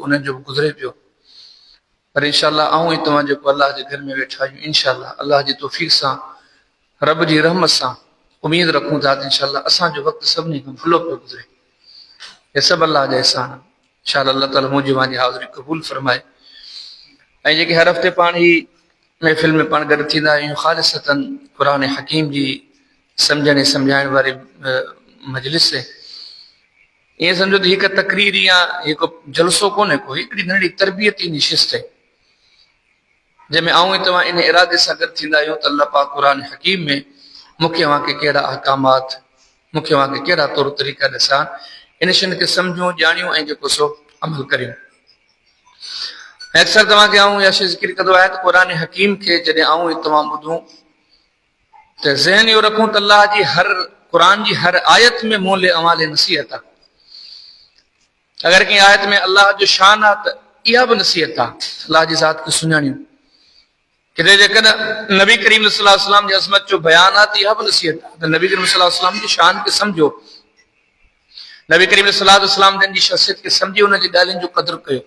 उन्हनि जो गुज़रे पियो। पर इंशाअल्लाह आऊं ऐं तव्हां जेको अल्लाह जे घर में वेठा आहियूं, इंशाअल्लाह अल्लाह जी तौफ़ीक़ सां, रब जी रहमत सां उम्मीद रखूं था त इंशाअल्लाह असांजो वक़्तु सभिनी खां भुलो पियो गुज़रे। हे सभु अल्लाह जा एहसान। इंशाअल्लाह अल्लाह ताला मुंहिंजी मुंहिंजी हाज़िरी क़बूल फरमाए। ऐं जेके हर हफ़्ते पाण ही महफ़िल में पाण गॾु थींदा आहियूं, ख़ालिसतन क़ुरान हकीम जी सम्झण ऐं सम्झाइण वारी मजलिस से, ईअं सम्झो त हिकु तकरीर या हिकु जलसो कोन्हे को, हिकिड़ी नंढड़ी तरबियती निशिस्त आहे जंहिंमें आऊं ऐं तव्हां इन इरादे सां गॾु थींदा आहियूं त अल्लाह पाक क़ुरान हकीम में मूंखे वांके कहिड़ा अहकामात, मूंखे वांके कहिड़ा तौर तरीक़ा ॾिसां, इन शयुनि खे सम्झूं, ॼाणियूं ऐं जेको सो अमल करियूं। अक्सर तव्हांखे आऊं इहा शइ ज़िक्र कंदो आहे त क़ुरान हकीम खे जॾहिं आऊं ऐं तव्हां ॿुधूं त ज़हन इहो रखूं त अल्लाह जी क़ुरान जी हर आयत में मोले अमाले नसीहत आहे। अगरि कंहिं आयत में अल्लाह जो शान आहे त इहा बि नसीहत आहे, अल्लाह जी ज़ात खे सुञाणियूं। किथे जेकॾहिं नबी करीम सल्लल्लाहु अलैहि वसल्लम जी अज़मत जो बयान आहे त इहा बि नसीहत आहे त नबी करीम सल्लल्लाहु अलैहि वसल्लम जी शान खे सम्झो, नबी करीम सल्लल्लाहु अलैहि वसल्लम जी शख़्सियत खे सम्झी उन जी ॻाल्हियुनि जो क़दुरु कयो।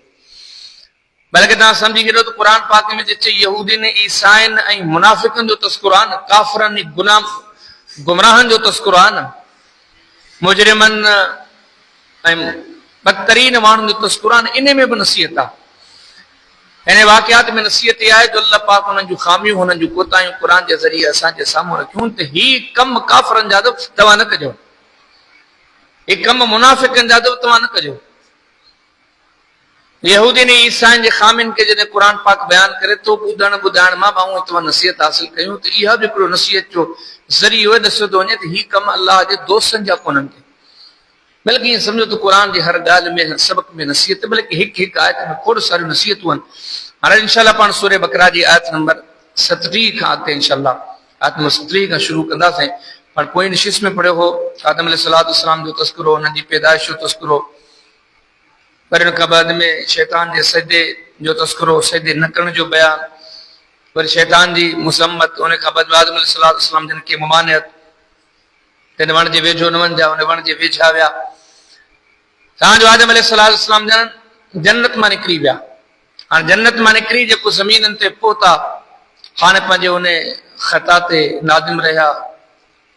बल्कि तव्हां सम्झी छॾियो त क़ुरान पाक में जेके यहूदियुनि ईसाइनि ऐं मुनाफ़िक़नि जो तस्कुरो आहे न, काफ़िरनि गुमराहनि जो तस्कुरो आहे न, मुजरिमनि ऐं बदतरीन माण्हुनि जो तस्कुरो आहे न, इन में बि नसीहत आहे। इन वाक़ियात में नसीहत इहा आहे जो अल्लाह पाक हुननि जूं ख़ामियूं, हुननि जूं कोताहियूं क़ुरान जे ज़रिए असांजे साम्हूं रखियूं त हीउ कमु काफ़िरनि जा तव्हां न कजो, हीउ कमु मुनाफ़िक़नि जा तव्हां न कजो। यहूदियुनि ईसाइनि जे ख़ामियुनि खे जॾहिं क़ुरान पाक बयानु करे थो, ॿुधाइण मां आऊं तव्हां नसीहत हासिल कयूं त इहा बि हिकिड़ो नसीहत जो ज़रियो ॾसियो थो वञे त हीउ कमु अल्लाह जे दोस्तनि जा कोन्हनि के, बल्कि ईअं सम्झो त क़ुरान जी हर ॻाल्हि में, हर सबक़ में नसीहत, बल्कि हिकु हिकु आयत में खोड़ सारियूं नसीहतूं आहिनि। हाणे इंशाअल्लाह पाण सूरह बकरा जी आयत नंबर 37 खां अॻिते इंशाअल्लाह आयत नंबर 37 खां शुरू कंदासीं। पाण पोइ नशिस्त में पढ़ियो हो आदम अलैहिस्सलाम जो तस्कुरो, हुननि जी पैदाइश जो तस्कुरो, वरी उन खां बाद में शैतान जे सजदे जो तस्कुरो, सजदे न करण जो बयान, वरी शैतान जी मुसम्मत, उन खां बाद आदम अलैहिस्सलाम जिन खे ममानियत, तिन वण जे वेझो न वञिजा, उन वण जे वेझा विया। तव्हांजो आदम अलैहिस्सलाम जन्नत मां निकिरी विया। हाणे जन्नत मां निकिरी जेको ज़मीननि ते पहुता, हाणे पंहिंजे उन ख़ता ते नादिम रहिया।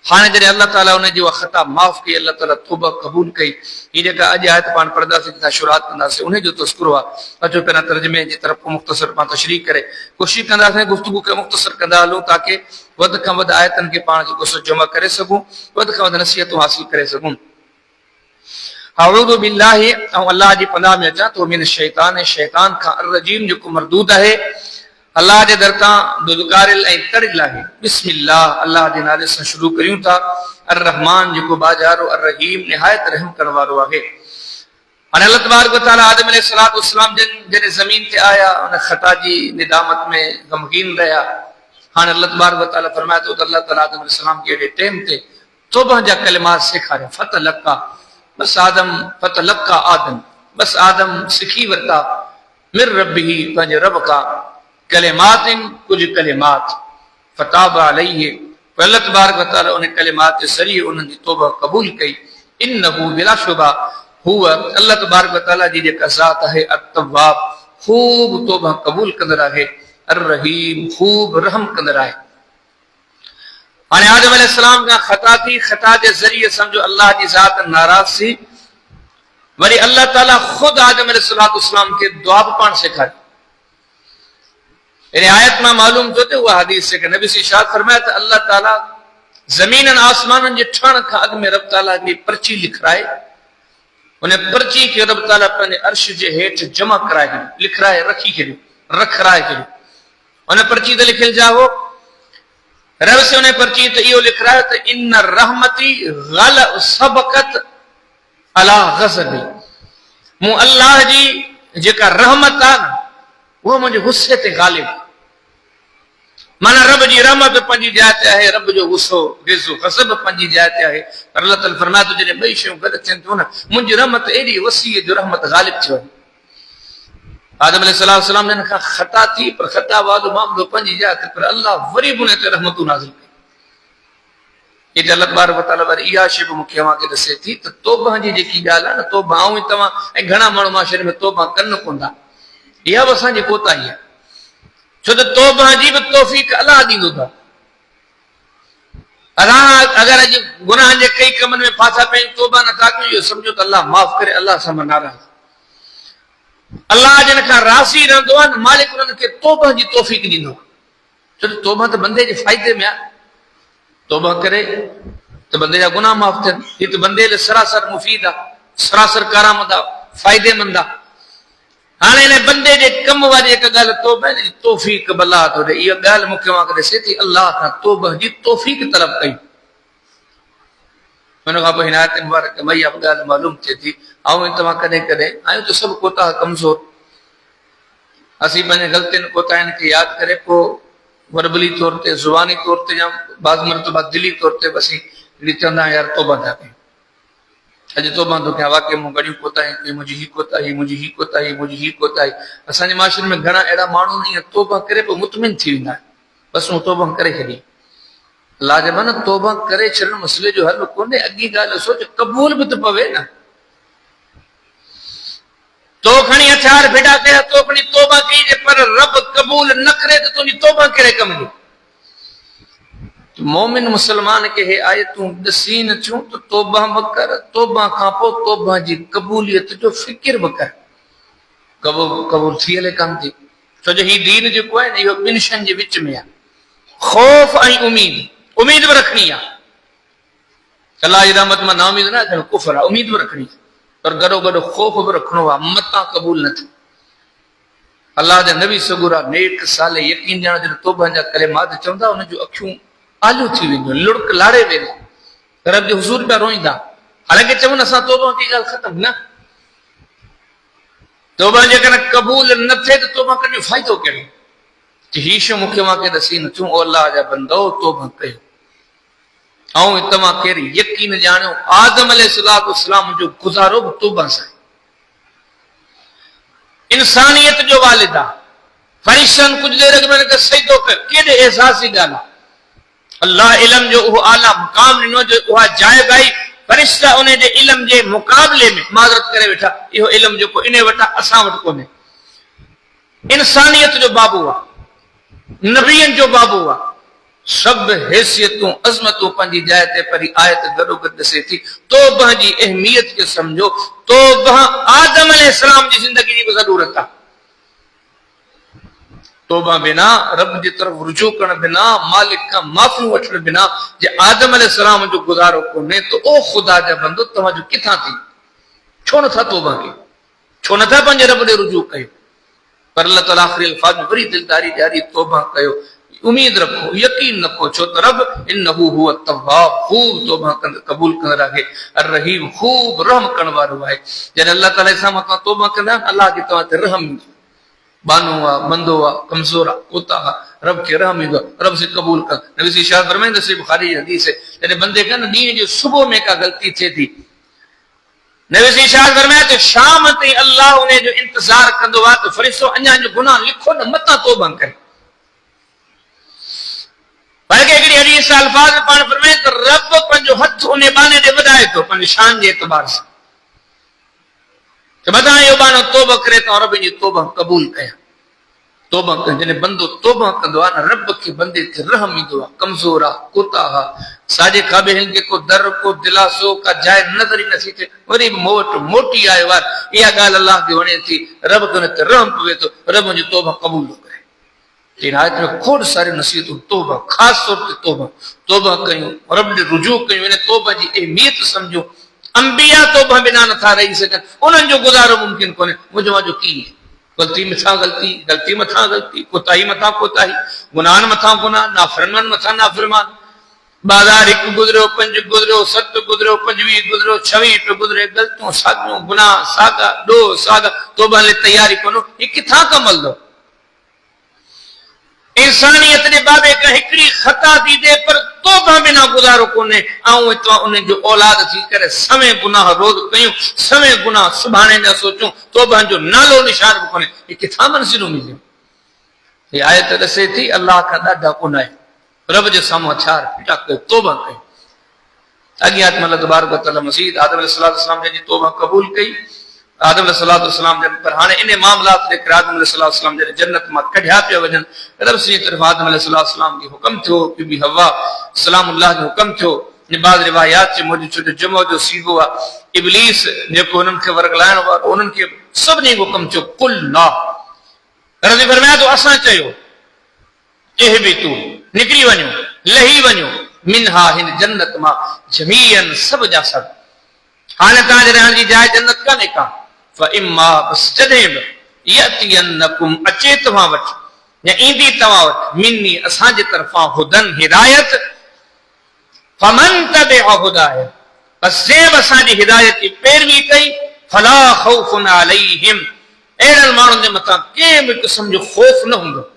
हाणे जॾहिं अल्लाह ताला उनजी उहा ख़ता माफ़ कई, अल्लाह ताला तौबा क़बूल कई। हीअ जेका अॼु आयत पाण पढ़ंदासीं, जितां शुरूआत कंदासीं, उन जो तस्कुरो आहे। अचो पहिरियां तर्जुमे जी तरफ़ मुख़्तसर पाण तशरीह करे कोशिशि कंदासीं, गुफ़्तगू खे मुख़्तसर कंदा हलूं ताकी वधि खां वधि आयतनि खे पाण जेको सो जमा करे सघूं, वधि खां वधि नसीहतूं हासिल करे सघूं। अऊज़ु बिल्लाहि, ऐं अल्लाह जी पनाह में अचां तो मिन शैतान, शैतान खां अर्रजीम जेको मरदूद आहे, अल्लाह जे दर तां दुदकारिल ऐं तड़िल आहे। बिस्मिल्लाह, अल्लाह जे नाले सां शुरू करियूं था। अर रहमान जेको बाजारो, अर रहीम निहायत रहम करण वारो आहे। हाणे अल्लाह तबारक व तआला आदम अलैहिस्सलाम जॾहिं ज़मीन ते आया, उन ख़ता जी निदामत में गमगीन रहिया। हाणे अल्लाह तबारक व तआला फरमाए थो त अल्लाह ताला आदम अलैहिस्सलाम खे अहिड़े टाइम ते तौबा जा कलिमात सेखारिया। फतलक्का, बस आदम, बस आदम सिखी वरिता, मिर रब्बिही, पंहिंजे रब खां, कलिमातिन, कुझु कलिमात, फताब अलैहि, अल्लाह तबारक व तआला उन कलिमात जे ज़रिए उन्हनि जी तौबा क़बूल कई। इन्नहु बिला शुबा हुवा, अल्लाह तबारक व तआला जी जेका ज़ात आहे, अत-तव्वाब, खूब तौबा क़बूल कंदड़ आहे, अर-रहीम, खूब रहम कंदड़ आहे। हाणे आदम अलैहिस्सलाम खां ख़ता थी, ख़ता जे ज़रिए सम्झो अल्लाह जी ज़ात नाराज़ थी। वरी अल्लाह ताला ख़ुदि आदम अलैहिस्सलाम खे दुआ बि पाण सेखारी। इन आयत में मालूम थो थिए, उहा हदीस जेका नबी से इरशाद फरमाया त अल्लाह ताला ज़मीननि आसमाननि जे ठहण खां अॻु में रब ताला जी पर्ची लिखाए, उन पर्ची खे रब ताला पंहिंजे अर्श जे हेठि जमा कराए छॾियो, लिखाए रखी छॾियो, रखराए छॾियो। उन पर्ची ते लिखियल जा हो, रब से उन पर्ची ते इहो लिखायो त इन रहमती गल सबकत अला गज़बी, मूं अल्लाह जी जेका रहमत आहे न, उहो मुंहिंजे गुस्से ते गालिब। माना रब जी रहमत पंहिंजी जाइ ते आहे, रब जो गुस्सो गज़ब पंहिंजी जाइ ते आहे। पर अल्लाह ताला फरमाए थो जॾहिं ॿई शयूं गॾु थियनि थियूं न, मुंहिंजी रहमत एॾी वसी जो रहमत गालिब थी वञे। आदम अलैहिस्सलाम जन खां ख़ता थी, पर ख़ता वारो मामलो पंहिंजी जाइ ते, पर अल्लाह वरी बि उन ते रहमतूं नाज़िल कई। इते अल्लाह तबारक व तआला वर इहा शइ मूंखे अव्हांखे दसे थी त तौबा जी जेकी ॻाल्हि आहे न, तौबा ऐं तव्हां ऐं घणा माण्हू माशरे में तौबा कनि कोन था, इहा बि असांजी कोताही आहे। छो त तौबा जी बि तौफ़ीक़ अलाह ॾींदो अथव। अगर अॼु गुनाह जे कई कमनि में फाथा पयूं, तौबा नथा कयूं, इहो सम्झो त अलाह माफ़ करे, अलाह सां नाराज़। अलाह जिन खां राज़ी रहंदो आहे न, मालिक उन्हनि खे तौबा जी तौफ़ीक़ ॾींदो आहे। छो त तौबा त बंदे जे फ़ाइदे में आहे। तौबा करे त बंदे जा गुनाह माफ़ थियनि। हीअ त बंदे लाइ सरासर मुफ़ीद आहे, सरासर करामत आहे, फ़ाइदेमंद आहे। हाणे हिन बंदे जे कम वारी हिकु ॻाल्हि तौबा जी तौफ़ीक़ अलाह थो ॾे। इहा ॻाल्हि मूंखे अव्हांखे ॾसे थी, अलाह खां तौबा जी तौफ़ीक़ तलब कई। हुन खां पोइ हिन आयत मुबारक में इहा ॻाल्हि मालूम थिए थी। ऐं तव्हां कॾहिं कॾहिं आहियूं त सभु कोताह कमज़ोर, असीं पंहिंजे ग़लतियुनि कोताहियुनि खे यादि करे पोइ वरबली तौर ते, ज़ुबानी तौर ते या बाज़ मरतबा दिली तौर ते बसी चवंदा आहियूं यार तौबा था कयूं। अॼु तौबा थो कयां, वाक़ई मूं घणियूं कोताहियूं कयूं, मुंहिंजी ही कोताही, मुंहिंजी ही कोताही, मुंहिंजी ही कोताही। असांजे माशरे में घणा अहिड़ा माण्हू ईअं तौबा करे पोइ मुतमिन थी वेंदा आहिनि, बसि मूं तौबा करे छॾी। अलाह जे माना तौबा करे छॾण मसइले जो हल कोन्हे। अॻी ॻाल्हि सोच, क़बूल बि त पवे न। तो खणी हथियार भेड़ा कया, तो अपनी तौबा कई, पर रब कबूल न करे तो तुझी तौबा कहिड़े कम जी। मोमिन मुसलमान के हे आयतूं ॾसी न थियूं त तौबा बि कर, तौबा खां पोइ तौबा जी क़बूलियत जो फिकिर बि कर। कबूल थियल कान थी। छो जो हीउ दीन जेको आहे न, इहो ॿिनि शयुनि जे विच में आहे, ख़ौफ़ ऐं उमीद। उमीद बि रखणी आहे, अलाह जी रहमत मां नाउमीद न थियणु कुफ़र आहे। उमीद बि रखणी, पर गॾो गॾु ख़ौफ़ बि रखणो आहे, मतां क़बूल न थिए। अलाह जा नबी सगुरा नेक साले यकीन ॼाण जॾहिं तौबा जा कलिमात चवंदा, उन जूं अखियूं आलू थी वेंदियूं, लुड़क लाड़े वेंदा, रब जे हुज़ूर पिया रोईंदा। हालांकि चवनि असां तौबा की ॻाल्हि ख़तम न। तौबा जेकॾहिं क़बूल न थिए त तौबा करण जो फ़ाइदो कहिड़ो। हीउ शइ मूंखे मूंखे ॾसी न थियूं। ओ अलाह जा बंदो, तौबा कयो। ऐं तव्हां केरु यकीन ॼाणियो, आदम अलैहिस्सलाम जो गुज़ारो बि तौबा सां। इंसानियत जो वालिद आहे। फरिश्तनि कुझु देर अॻु में सजदो कयो, केॾे एहसासी ॻाल्हि आहे। अल्लाह इल्म जो उहो आला मुक़ाम ॾिनो, जो उहा जाइ भाई फरिश्ता उन जे इल्म जे मुक़ाबले में माज़रत करे वेठा, इहो इल्म जेको इन वटि असां वटि कोन्हे। इंसानियत जो बाबू आहे, नबियनि जो बाबू आहे। सभु हैसियतूं अज़मतूं पंहिंजी जाइ ते, परी आयत गॾो गॾु ॾसे थी तौबा जी अहमियत खे सम्झो। तौबा आदम अलैहिस्सलाम जी ज़िंदगी जी बि ज़रूरत आहे। तौबा बिना, रब जी तरफ़ रुजू करण बिना, मालिक खां माफ़ियूं वठण बिना, जे आदम अलैहिस्सलाम जो गुज़ारो कोन्हे त ओ ख़ुदा जा बंदो, तव्हांजो किथां थी? छो नथा तौबा कयो? छो नथा पंहिंजे रब ॾे रुजू कयो? पर अल्लाह ताला आख़िरी अल्फाज़ में वरी दिलदारी ॾियारी, तौबा कयो, उमीद रखो, यकीन रखो। छो त रब इन्नहु हुव तव्वाब, खूब तौबा क़बूल कंदड़ आहे, अर्रहीम, खूब रहम करण वारो आहे। जॾहिं अल्लाह ताला सां तव्हां तौबा कंदा, अल्लाह खे तव्हां ते रहम ईंदो। बानो आहे, बंदो आहे, कमज़ोर आहे, कोता आहे, रब खे रहम ईंदो, रब से क़बूल कर। नबी इरशाद फरमाईंदा, सही बुखारी जी हदीस है, जॾहिं बंदे खे न ॾींहं जो सुबुह में का ग़लती थिए थी, नबी इरशाद फरमाया त शाम ताईं अल्लाह उन जो इंतज़ार कंदो आहे त फरिश्तो अञा जो गुनाह लिखो न, मतां तौबा करे। बल्कि हिकिड़ी हदीस अल्फाज़ में पाण फरमाए त रब पंहिंजो हथ उन बाने ॾे वधाए थो, पंहिंजी शान जे एतबार सां। मथां इहो बानो तौबा करे त रब जी तौबा क़बूल कया। तौबा जॾहिं बंदो तौबा कंदो आहे न, रब खे बंदे ते रहम ईंदो आहे। कमज़ोर आहे, कोताह आहे, साॼे खाॿे हिनखे को दर, को दिलासो, का जाइ नज़र ई नथी थिए, वरी बि मूं वटि मोटी आयो आहे। इहा ॻाल्हि अलाह खे वणे थी, रब खे हुन ते रहम पवे थो, रब मुंहिंजी तौबा क़बूल थो करे। इन आयत में खोड़ सारी नसीहतूं, तौबा, ख़ासि तौर ते तौबा, तौबा कयूं, रब ॾे रुजू कयूं, इन तौबा जी अहमियत सम्झो। अंबिया तौबा बिना नथा रही सघनि, उन्हनि जो गुज़ारो मुमकिन कोन्हे। मुंहिंजो वाजो कीअं? गलती मथां गलती, गलती मथां गलती, कोताही मथां कोताही, गुनाहनि मथां गुनाह, नाफ़रमान मथां नाफ़रमान। बाज़ार हिकु गुज़रियो, 5 गुज़रियो, 7 गुज़रियो, 25 गुज़रियो, 26 गुज़रे, गलतियूं साॻियूं, गुनाह साॻा, ॾोह साॻा, तौबा लाइ तयारी कोन्हो, हीउ किथां कमु हलंदो? इंसानियत जे बाबे खां हिकिड़ी ख़ता थी थिए, पर तौबा बिना गुज़ारो कोन्हे। ऐं तव्हां उन जो औलाद थी करे समय गुनाह रोज़ कयूं, समय गुनाह सुभाणे न सोचूं, तौबा जो नालो निशान बि कोन्हे, हीउ किथां मंज़िलूं मिलियूं? हीअ आयत ॾसे थी अलाह खां ॾाढा गुनाह, रब जे साम्हूं हथियार फिटा कयो, तौबा कयो। अॻियां अल्लाह तबारक व तआला मज़ीद आदम अलैहिस्सलाम जी तौबा क़बूल कई। आदम अलैहिस्सलाम जन पर हाणे इन मामलात जे आदम अलैहिस्सलाम जन जन्नत मां कढिया पिया वञनि। रब जी तरफ़ आदम अलैहिस्सलाम खे हुक्म थियो, बीबी हवा सलामुल्लाह जो हुक्म थियो। बाद रिवायात च मौजूद छो जुमो जो सीगो आहे इब्लीस जेको उन्हनि खे वरगलाइण वारो उन्हनि खे सभिनी हुक्म थियो कुल ला। रब फरमाया तो असां चयो इहबितू निकिरी वञो लही वञो मिनहा हिन जन्नत मां जमीअन सब जा सब। हाणे तव्हांजे रहण जी जाइ जन्नत कान्हे का फइम्मा बस जॾहिं बि यअतियन्नकुम अचे तव्हां वटि या ईंदी तव्हां वटि मिन्नी असांजे तरफ़ां हुदन हिदायत फमन तबिअ हुदाय बस जंहिं बि असांजी हिदायत जी पैरवी कई फला खौफुन अलैहिम अहिड़नि माण्हुनि जे मथां कंहिं बि क़िस्म जो खौफ़ न हूंदो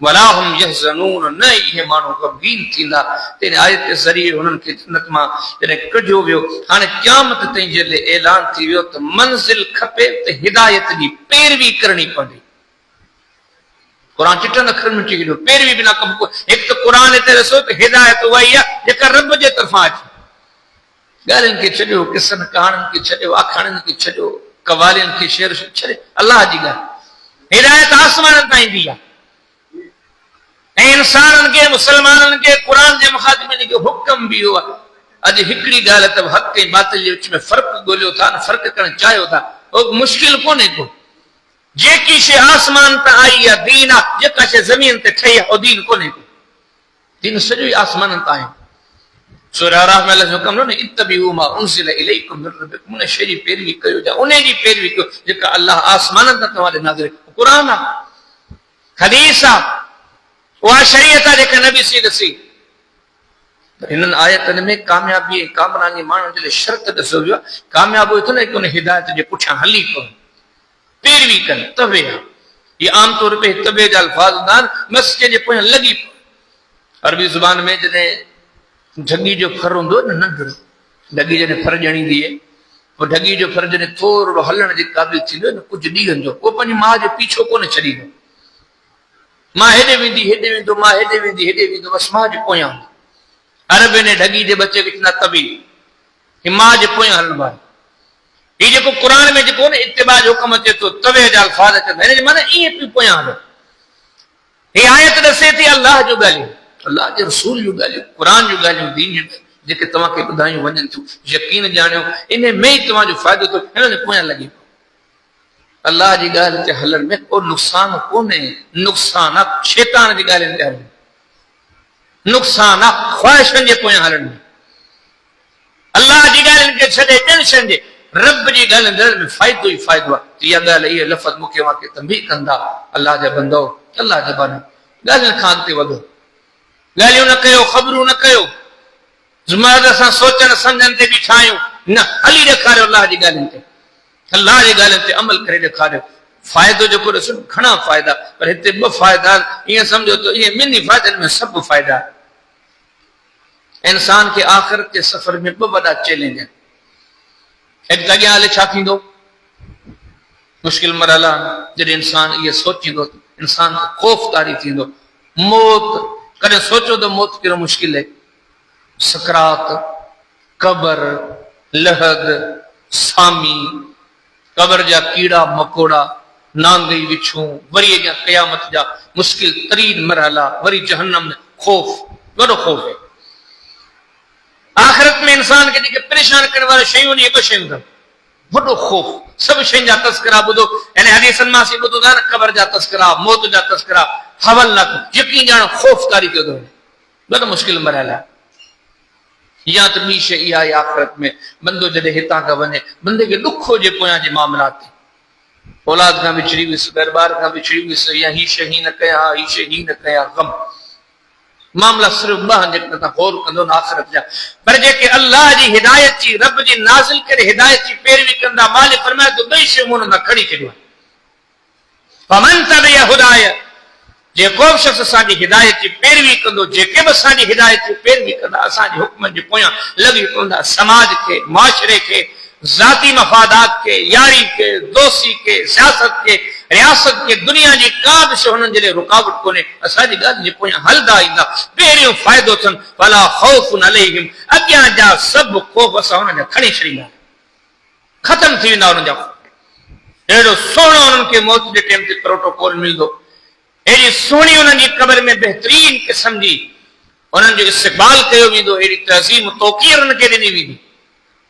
वला हुम यहज़नून न इहे माण्हू गमगीन थींदा। तेरे आयत जे ज़रिए हुननि खे जन्नत मां जॾहिं कढियो वियो हाणे क़यामत ताईं जॾहिं ऐलान थी वियो त मंज़िल खपे त हिदायत जी पैरवी करणी पवंदी। क़ुरान चिटनि अखरनि में चई पैरवी बिना कम को हिकु त क़ुरान हिते ॾिसो त हिदायत उहा ई आहे जेका रब जे तरफ़ां अचे। ॻाल्हियुनि खे छॾियो किसनि कहाणियुनि खे छॾियो आखाणियुनि खे छॾियो कवालियुनि खे शेर छॾे अलाह जी ॻाल्हि हिदायत आसमाननि तां ईंदी आहे ऐं इंसाननि खे मुसलमाननि खे क़ुरान जे मुखातिब में जेको हुक्म बि इहो आहे। अॼु हिकिड़ी ॻाल्हि त हक़ ऐं बातिल जे विच में फ़र्क़ु ॻोल्हियो था न फ़र्क़ु करणु चाहियो था उहो मुश्किल कोन्हे को। जेकी शइ आसमान तां आई आहे दीन आहे जेका शइ ज़मीन ते ठही आहे उहो दीन कोन्हे को। दीन सॼो ई आसमाननि तां आहे। सूरह अराफ़ में अल्लाह जो हुक्म न इत्तबिऊ मा उनज़िल इलैकुम मिन रब्बिकुम उन शइ जी पैरवी कयो जा उन जी पैरवी कयो जेका अल्लाह आसमाननि तां तव्हां ॾे नाज़िल क़ुरान आहे हदीस आहे उहा शरीयत आहे जेका नबी सी ॾसी। हिननि आयतनि में कामयाबी ऐं कामरानी माण्हुनि जे लाइ शर्त ॾिसो वियो आहे। कामयाबी थो न की उन हिदायत जे पुठियां हली पवनि पैरवी कनि तवे आहे। ये आमतौर पे तवे जा अल्फाज़ हूंदा आहिनि बसि कंहिंजे पोयां लॻी पओ। अरबी ज़ुबान में जॾहिं ढगी जो फर हूंदो न नंढड़ो ढगी जॾहिं फर ॼणींदी आहे पोइ ढगी जो फर जॾहिं थोरो हलण जे क़ाबिल थींदो न कुझु ॾींहंनि जो उहो पंहिंजी माउ जो पीछो कोन छॾींदो। मां हेॾे वेंदी हेॾे वेंदो मां हेॾे वेंदी हेॾे वेंदो बसि मां जे पोयां। अरब ने ढगी जे बचे खे चवंदा तबी ही मां जे पोयां हलणो आहे। हीउ जेको क़ुरान में जेको न इत्तिबा जो हुक्म अचे थो तवे जा अल्फाज़ अचनि हिन जो माना ईअं पियो पोयां हलो। हीअ आयत ॾसे थी अलाह जो ॻाल्हियूं अलाह जे रसूल जूं ॻाल्हियूं क़ुरान जूं ॻाल्हियूं दीन जूं जेके तव्हांखे ॿुधायूं वञनि थियूं यकीन ॼाणियो इन में ई तव्हांजो फ़ाइदो थो हिन जे पोयां लॻी पओ। अल्लाह जी ॻाल्हि ते हलण में को नुक़सान कोन्हे। नुक़सान आहे शैतान जी ॻाल्हियुनि ते हलण नुक़सान आहे ख़्वाहिशनि जे पोयां हलण में। अल्लाह जी ॻाल्हियुनि खे छॾे ॿियनि शयुनि जे रब जी ॻाल्हि में फ़ाइदो ई फ़ाइदो आहे। इहा ॻाल्हि इहे लफ़्ज़ मूंखे वाके तंबीह कंदा अल्लाह जा बंदो अल्लाह जा बानी ॻाल्हियुनि खां अॻिते वधो ॻाल्हियूं न कयो ख़बरूं न कयो ज़ुमाद असां सोचनि सम्झनि ते बीठा आहियूं न हली ॾेखारियो अल्लाह जी ॻाल्हियुनि ते अल्लाह जी ॻाल्हियुनि ते अमल करे ॾेखारियो। फ़ाइदो जेको ॾिसो घणा फ़ाइदा पर हिते ॿ फ़ाइदा ईअं सम्झो त इहे ॿिन्ही फ़ाइदनि में सभु फ़ाइदा। इंसान खे आख़िरत जे सफ़र में ॿ वॾा चैलेंज आहिनि। हिकु त अॻियां हले छा थींदो मुश्किल मरहला जॾहिं इंसान इहे सोचींदो इंसान खे ख़ौफ़दारी थींदो। मौत कॾहिं सोचो त मौत कहिड़ो मुश्किल आहे। सकरात कबर लहद सामी कबर जा कीड़ा मकोड़ा नांगई विछूं वरी अॻियां क़यामत जा मुश्किल तरीन मरहला वरी जहन्नम में खौफ़ वॾो खौफ़ आहे। आख़िरत में इंसान खे जेके परेशान करण वारियूं शयूं ॿ शयूं अथनि वॾो खौफ़ सभु शयुनि जा तस्करा ॿुधो यानी हदीसनि मां असीं ॿुधो था न कबर जा तस्करा मौत जा तस्करा हवलनाक यकीन ॼाण ख़ौफ़कारी कयो थो वॾो मुश्किल मरहला। या त ॿी शइ इहा आहे आख़िरत में बंदो जॾहिं हितां खां वञे बंदे खे ॾुख हुजे पोयां जे मामलात ते औलाद खां विछड़ी वियुसि घर ॿार खां विछड़ी वियुसि या हीअ शइ हीअ न कया हीअ शइ हीअ न कया गम मामला सिर्फ़ ॿ जेके तव्हां गौर कंदो न आख़िरत जा पर जेके अल्लाह जी हिदायत जी रब जी नाज़िल करे हिदायत जी पैरवी कंदा मालिक फरमाए थो ॿई शयूं हुन खां खणी छॾियो आहे। फमन तबिअ हुदाय जेको बि शख़्स असांजी हिदायत जी पैरवी कंदो जेके बि असांजी हिदायत जी पैरवी कंदा असांजे हुक्मनि जे पोयां लॻी पवंदा समाज खे माशरे खे जाती मफादात के, यारी के, दोस्ती के, सियासत के, रियासत के, दुनिया जी का भी शइ हुननि जे लाइ रुकावट कोन्हे। असांजी ॻाल्हि जे पोयां हलंदा ईंदा पहिरियों फ़ाइदो अथनि, फला ख़ौफ़ुन अलैहिम, अॻियां जा सभु ख़ौफ़ असां हुननि जा खणी छॾींदा, ख़तम थी वेंदा हुननि जा। अहिड़ो सुहिणो हुननि खे मौत जे टाइम ते प्रोटोकॉल मिलंदो, अहिड़ी सुहिणी हुननि जी क़ब्र में बहितरीन क़िस्म जी उन्हनि जो इस्तक़बाल कयो वेंदो, अहिड़ी तहज़ीम तौक़ीर हुननि खे ॾिनी वेंदी।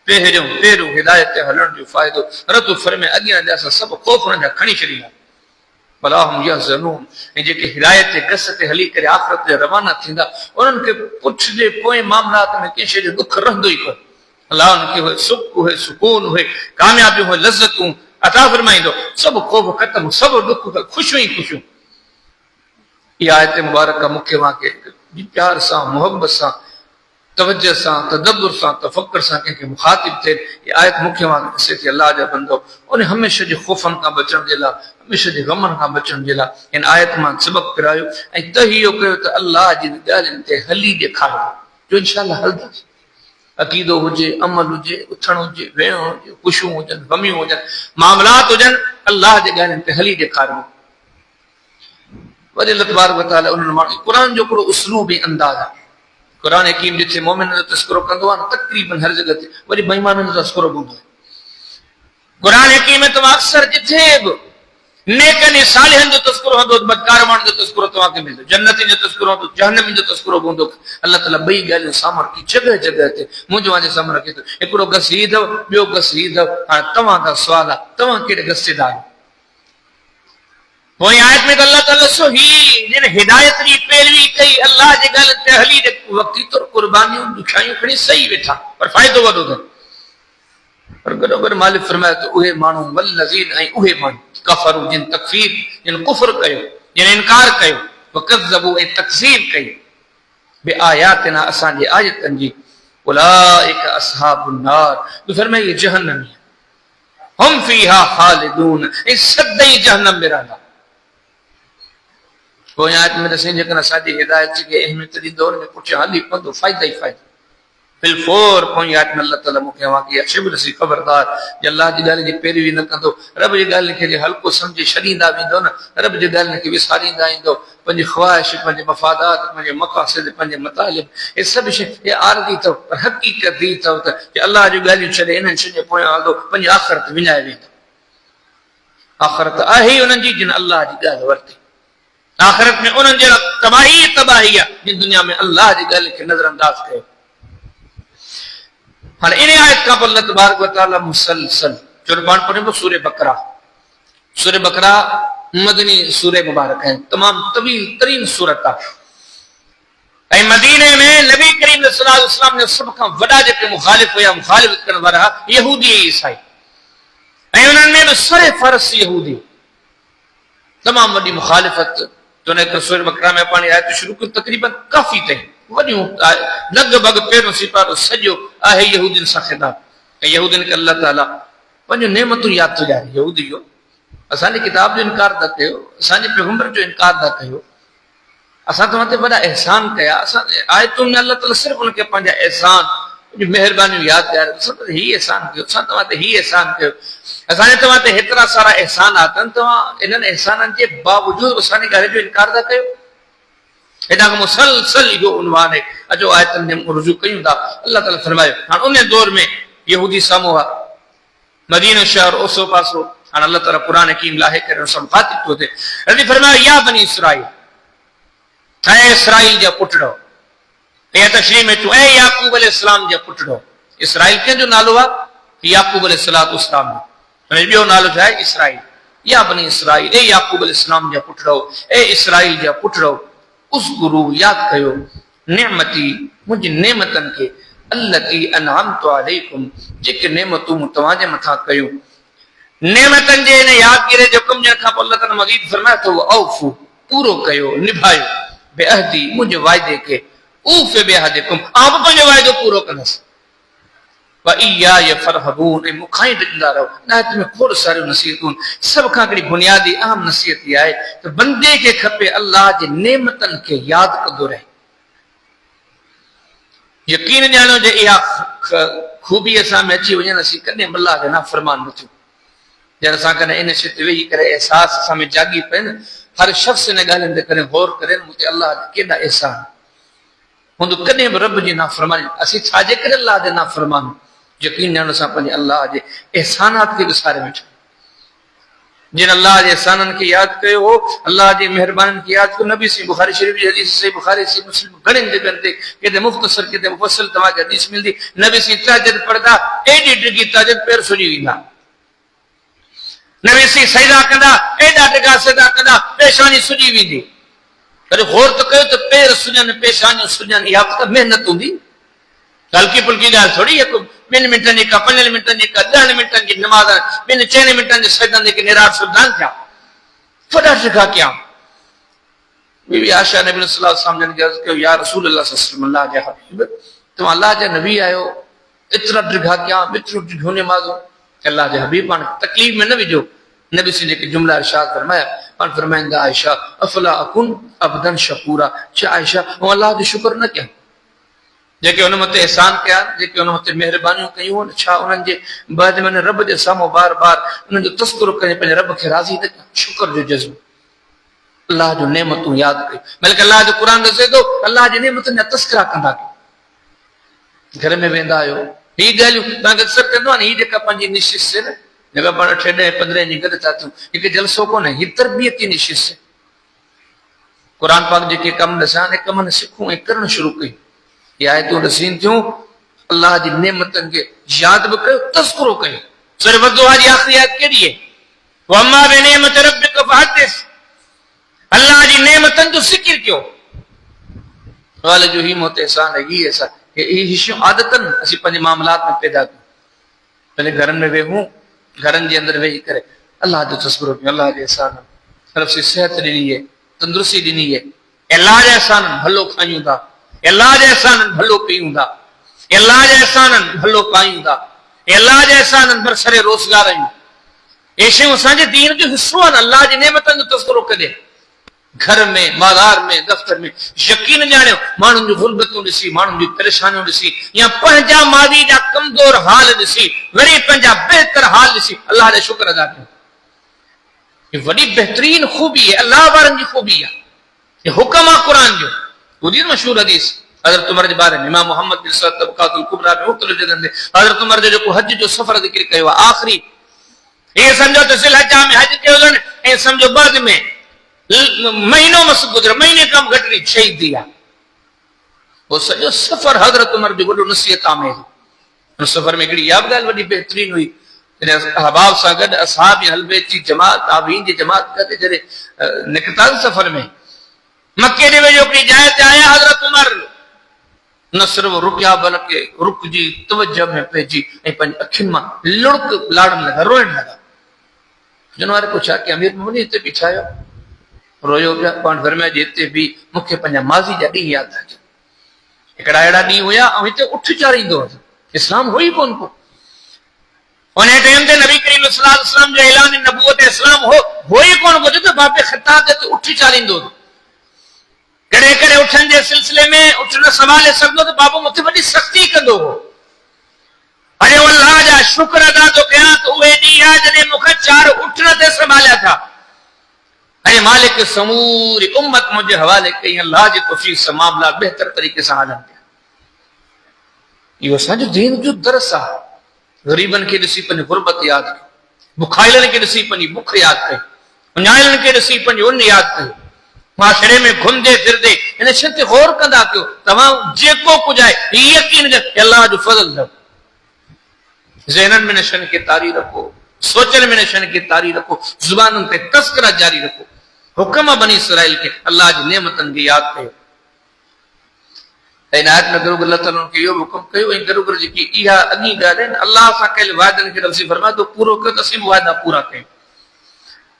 पहिरियों हिदायत ते हलण जो फ़ाइदो रतो फरमे, अॻियां जा असां सभु ख़ौफ़ हुननि जा खणी छॾींदा। भला हम यहज़नून, ऐं जेके हिदायत जे गस ते हली करे आख़िरत ते रवाना थींदा, उन्हनि खे पुठ जे पोएं मामलात में कंहिं शइ जो दुख रहंदो ई कोन्हे। अलाह उनखे उहे सुख, उहे सुकून, उहे कामयाबियूं, उहे लज़तूं अता फरमाईंदो। सभु ख़ौफ़ ख़तम, सभु दुख ख़ुशियूं ई ख़ुशियूं। इहा आयत मुबारक मूंखे वाके प्यार सां, मोहब्बत सां, तवज्जो सां, तदब्बुर सां, तफक्कुर सां कंहिंखे मुखातिब थिए। इहा आयत मूंखे वाके ॾिसे थी अलाह जा बंदो, उन हमेशह जे ख़ौफ़नि खां बचण जे लाइ, हमेशह जे ग़मनि खां बचण जे लाइ हिन आयत मां सबक़ पिरायो ऐं तहियो कयो त अलाह जी ॻाल्हियुनि ते हली ॾेखारियो, जो इंशाअल्लाह हलंदासीं। अक़ीदो हुजे, अमल हुजे, उथण हुजे, वेहण हुजे, ख़ुशियूं हुजनि, ग़मियूं हुजनि, मामलात हुजनि, अलाह जे ॻाल्हियुनि ते हली ॾेखारियो। वरी अल्लाह तबारक व तआला उन्हनि माण्हू क़ुर जो हिकिड़ो उसलूब ऐं अंदाज़ आहे। क़ुर हकीम जिथे मोमिन जो तस्करो कंदो आहे न, तक़रीबन हर जॻह ते वरी बेईमाननि जो तस्करो हूंदो आहे। क़ुर हकीम में तव्हां अक्सर जिथे बि नेकनि ऐं सालिहनि जो तस्करो हूंदो, बदकार माण्हुनि जो तस्करो तव्हांखे मिलंदो, जन्नती जो तस्करो हूंदो, जहन्नमी जो तस्करो हूंदो। अल्लाह ताला ॿई ॻाल्हियूं साम्हूं रखी जॻह जॻह ते मुंहिंजो जे साम्हूं रखे थो। हिकिड़ो गस हीउ अथव, ॿियो गस हीउ अथव। हाणे तव्हां खां सुवाल आहे, तव्हां कहिड़े गस जे दाल? पोइ आयत में त अल्लाह ताला सो ही जिन हिदायत जी पैरवी कई, अल्लाह जे ॻाल्हि ते हली वक़्ती तौर कुर्बानियूं ॾुखियाइयूं खणी सही वेठा, पर फ़ाइदो वॾो अथनि। पर गॾोगॾु मालिक फरमाए थो उहे माण्हू वल्लज़ीन, ऐं उहे माण्हू कफ़रू जिन तकफ़ीर, जिन कुफ़्र कयो, जिन इनकार कयो, वकज़्ज़बू ऐं तकज़ीब कई बिआयातिना, असांजे आयतनि जी, उलाइक अस्हाबुन नार, फरमाए ये जहन्नमी हम फीहा खालिदून, ऐं सदाईं जहन्नम में रहंदा। पोइ आयत में ॾिसईं जेकॾहिं असांजी हिदायत खे अहमियत ॾींदो, हुन जे पुठियां हली पवंदो, फ़ाइदा ई फ़ाइदा। बिलफोर पोइ आयत में अल्लाह ताला मूंखे वाक़ई अशिब ॾिसी ख़बरदार जे अल्लाह जी ॻाल्हि जी पैरवी न कंदो, रब जी ॻाल्हि खे जे हल्को सम्झी छॾींदा वेंदो न, रब जी ॻाल्हि खे विसारींदा ईंदो, पंहिंजी ख़्वाहिश, पंहिंजे मफ़ादात, पंहिंजे मक़ासिद, पंहिंजे मतालिब, हे सभु शइ हे आरज़ी अथव, पर हक़ीक़त ई अथव त अल्लाह जूं ॻाल्हियूं छॾे इन्हनि शयुनि जे पोयां हलंदो, पंहिंजी आख़िरत विञाए वेंदो। आख़िरत आहे ई उन्हनि जी जिन अल्लाह जी ॻाल्हि वरिती। आख़िरत में उन्हनि जे तबाही तबाही आहे जिन दुनिया में अल्लाह जी ॻाल्हि खे नज़रअंदाज़ कयो। हाणे इन आयत खां पोइ अल्लाह तबारक व तआला मुसलसल जो पाण पढ़ियो सूरे बकरा। सूरे बकरा मदनी सूरे मुबारक है, तमाम तवील तरीन सूरत आहे। ऐं मदीने में नबी करीम सल्लल्लाहु अलैहि वसल्लम जो सभ खां वॾा जेके मुखालिफ हुया, मुखालिफत करण वारा यहूदी ऐं ईसाई, ऐं उन्हनि में बि सरे फरस यहूदी, तमाम वॾी मुखालिफत। तो सूरे बकरा में पाणी आयत शुरू कयो, तक़रीबन काफ़ी ताईं वॾियूं लॻभॻि पहिरियों सिपारो सॼो आहे यहूदियुनि सां ख़िताब। ऐं यहूदियुनि खे अल्लाह ताला पंहिंजूं नेमतूं यादि थो ॾियारे। यहूदियो असांजी किताब जो इनकार था कयो, असांजे पैगंबर जो इनकार था कयो, असां तव्हां ते वॾा एहसान कया। असां आयतुनि में अल्लाह ताला सिर्फ़ु उनखे पंहिंजा एहसान, महिरबानियूं यादि ॾियारे, हीउ एहसान कयो, असां तव्हां ते हीउ एहसान कयो, असांजे तव्हां ते हेतिरा सारा एहसानात आहिनि, तव्हां इन्हनि एहसाननि जे बावजूदि असांजी ॻाल्हि जो इनकार था कयो। हेॾा खां मुसलसल इहो उनवान आहे। अचो आयतनि जे रुजू कयूं था। अल्लाह ताला फरमायो हाणे उन दौर में यहूदी साम्हूं आहे, मदीनो शहर ओसो पासो। हाणे अल्लाह ताला क़ुर हकीम लाहे करे उन सां मुखातिब थो थिए। रज़ी फरमायो या बनी इसराईल, ऐं इसराईल जा पुटड़ो, या तशरीह में अचूं ऐं याकूब अलैहिस्सलाम जा पुटड़ो। इसराईल कंहिंजो नालो आहे? याकूब अलैहिस्सलाम जो। ॿियो नालो छा आहे? इसराईल। या बनी इसराईल, ए याकूब अलैहिस्सलाम जा पुटड़ो, ए इसराईल जा पुटड़ो, उस गुरु यादि कयो नेमती, मुंहिंजी नेमतनि खे, अल्लती अनअमतु अलैकुम, जेके नेमतूं मूं तव्हांजे मथां कयूं। नेमतनि जे हिन यादगिरी जो कमु ॾियण खां पोइ अल्लाह ताला मज़ीद फरमाए थो औफू, पूरो कयो, निभायो, बेअहदी, मुंहिंजे वाइदे खे, ऊफ़ बेअहदिकुम, आउं बि पंहिंजो वाइदो पूरो कंदुसि। व इय्याय फरहबून, ऐं मूंखां ई ॾिंदा रहो। आयत में खोड़ सारियूं नसीहतूं। सभ खां हिकिड़ी बुनियादी अहम नसीहत इहा आहे त बंदे खे खपे अल्लाह जे नेमतनि खे यादि कंदो रहे। यकीन ॼाणो जे इहा खूबी असां में अची वञनि असीं कॾहिं अल्लाह जो नाफ़रमान न थियूं। जॾहिं असां कॾहिं इन शइ ते वेही करे एहसास असां में जागी पए न, हर शख़्स इन ॻाल्हियुनि ते कॾहिं गौर करे मूं ते अल्लाह जा केॾा एहसान हूंदो, कॾहिं बि रब जी नाफ़रमानी असीं छाजे करे अल्लाह जे नाफ़रमान यकीन ॼाण असां पंहिंजे अल्लाह जे एहसानात खे विसारे वेठा। जिन अल्लाह जे एहसाननि खे यादि कयो हो, अल्लाह जी महिरबानी खे यादि कयो। नबी सही बुखारी शरीफ जी हदीस, सही बुखारी सही मुस्लिम घणनि जगहनि ते किथे मुख़्तसर किथे मुफ़स्सिल तव्हांखे हदीस मिलंदी। नबी सही तहज्जुद पढ़ंदा, एॾी डिघी तहज्जुद पेर सुॼी वेंदा। नबी सही सजदा कंदा, एॾा डिघा सजदा कंदा पेशानी सुॼी वेंदी। कॾहिं गौर त कयो त पेर सुॼनि, पेशानियूं सुॼनि, इहा त महिनत हूंदी, हल्की फुल्की ॻाल्हि थोड़ी। 2 मिंटनि जी का 5 मिंटनि जी का 10 मिंटनि जी नमाज़, 2-4 मिंटनि जे सजदनि जेके निरार सुल्तान थिया, वॾा डिघा कया। बीबी आयशा नबी सल्लल्लाहु अलैहि वसल्लम ने अर्ज़ कयो, या रसूल अल्लाह सल्लल्लाहु अलैहि वसल्लम, अल्लाह जा हबीब, तुम अल्लाह जा नबी आयो, एतिरा डिघा कया, एतिरो डिघो नमाज़ो। अल्लाह जे हबीब पाण तकलीफ़ में न विझो। नबी से जेके जुमला इरशाद फरमाया, पाण फरमाईंदा, आयशा अफला अकुन अब्दन शकूरा, छा आयशा ऐं अल्लाह जो शुक्र न कयां? जेके हुन मथे एहसान कया, जेके हुन मथे महिरबानियूं कयूं, छा उन्हनि जे बाद में रब जे साम्हूं बार बार उन्हनि जो तस्करो करे पंहिंजे रब खे राज़ी न कयां? शुक्र जो जज़्बो, अल्लाह जो नेमतूं यादि कयूं। बल्कि अल्लाह जो क़ुर दसे थो, अल्लाह जे नेमतुनि जा तस्करा कंदा कयो। घर में वेंदा आहियो, ही ॻाल्हियूं तव्हांखे अक्सर कंदो आहे न, ही जेका पंहिंजी निशिस है न, जेका पाण 8-10-15 जी गॾु था थियूं, हिकु जलसो कोन्हे, ही तरबियती निशिस है। क़ुर पाक जेके कम ॾिसां ने कमनि सिखूं ऐं करणु शुरू कयूं। ये आयतूं ॾिसीं थियूं, अल्लाह जी नेमतनि खे यादि बि कयो, तस्करो कयो। सूरह वद्दुहा जी आख़िरी आयत कहिड़ी है? वअम्मा बिनिअमति रब्बिका फहद्दिस, अल्लाह जी नेमतनि जो ज़िक्र कयो। वाल जो ही मोते एहसान है, ही ऐसा ये शयूं आदतन असीं पंहिंजे मामलात में पैदा कयूं। पहले घरनि में वेहूं, घरनि जे अंदरि वेही करे अल्लाह जो तस्करो कयूं, अल्लाह जे एहसान, तरफ़ से सेहत ॾिनी है, तंदुरुस्ती ॾिनी है, अल्लाह जे एहसान, भलो खायूं था, अल्लाह जे एहसान भलो पीयूं था, अल्लाह जे एहसान भलो पायूं था, अल्लाह जे एहसान बरसरे रोज़गार आहियूं। ये शयूं असांजे दीन जो हिस्सो आहिनि। अल्लाह जी नेमतनि जो तस्करो कजे, घर में, बाज़ार में, दफ़्तर में। यकीन ॼाणियो, माण्हुनि जूं ग़ुरबतूं ॾिसी, माण्हुनि जूं परेशानियूं ॾिसी, या पंहिंजा माज़ी जा कमज़ोर हाल ॾिसी, वरी पंहिंजा बहितर हाल ॾिसी अल्लाह जो शुक्र अदा कयो। ये वॾी बहितरीन खूबी है, अल्लाह वारनि जी खूबी आहे। ये हुक्म आहे क़ुर जो। ॿुधी मशहूर हदीस हज़रत उमर जे बारे में, इमाम मोहम्मद बिन सअद तबक़ातुल कुबरा में मुख़्तलिफ़ जगहनि ते हज़रत उमर जो जेको हज जो सफ़र ज़िक्र कयो आहे, आख़िरी ये समझो त ज़िलहज्जा में हज कयो अथनि, ऐं समझो बाद में महीनो मस गुज़रियो, महीने खां घटि नहीं, शहीद थी विया। वो सॼो सफ़र हज़रत उमर जो वॾो नसीहत आमेज़। उन सफ़र में हिकिड़ी इहा बि ॻाल्हि वॾी बहितरीन हुई, अहबाब सां गॾु असहाब हल बैत जी जमात, ताबीन जी जमात गॾु जॾहिं निकिता सफ़र में, मक्के जे वेझो हिकिड़ी जाइ ते आया हज़रत उमर, न सिर्फ रुकिया बल्कि रुक जी तवज्जो में पइजी ऐं पंहिंजी अखियुनि मां लुड़क लाड़न लॻा, रोइण लॻा। जन वारे पुछा कि अमीर मोमिनीन हिते बीठा आहियो, रोयो पिया। पाण फरमाया जे हिते बि मूंखे पंहिंजा माज़ी जा ॾींहं यादि था अचनि। हिकिड़ा अहिड़ा ॾींहं हुया ऐं हिते उठ चाढ़ींदो हो, इस्लाम हुई कोन को। उन टाइम ते नबी करीम सल्लल्लाहु अलैहि वसल्लम जो ऐलान नबूवत इस्लाम हो ई कोन को, जो बाबे ख़िताब ते उठ चाढ़ींदो। कॾहिं कॾहिं उठनि जे सिलसिले में उठ न संभाले सघंदो त बाबू मूंखे वॾी सख़्ती कंदो हो। अरे अल्लाह जा शुक्र अदा थो कयां त उहे ॾींहं आहे जॾहिं मूंखे 4 उठ न ते संभालिया था। अरे मालिक समूरी उम्मत मुंहिंजे हवाले कई, अल्लाह जी तौफ़ीक़ सां मामला बहितर तरीक़े सां हलनि पिया। इहो असांजो दीन जो दरस आहे। ग़रीबनि खे ॾिसी पंहिंजी गुरबत यादि कयो, बुखाइलनि खे ॾिसी पंहिंजी बुख यादि कयो, उञाइलनि खे ॾिसी पंहिंजी उन यादि कयो। माशरे में घुमंदे फिरदे इन शइ ते गौर कंदा कयो। तव्हां जेको कुझु आहे यकीन अल्लाह जो फज़ल अथव। ज़हननि में नशनि खे तारी रखो, सोचनि में नशनि खे तारी रखो, ज़ुबानुनि ते तस्करा जारी रखो। हुक्म बनी इसराइल खे अल्लाह जी नेमतनि खे यादि कयो। ऐं आयत में गरुगर अल्लाह ताला खे इहो हुकुम कयो, ऐं गरुगर जेकी इहा अॻी ॻाल्हि आहे, अल्लाह सां कयल वाइदनि खे रब्सी फरमाए थो पूरो कयो त असीं बि वाइदा पूरा कयूं।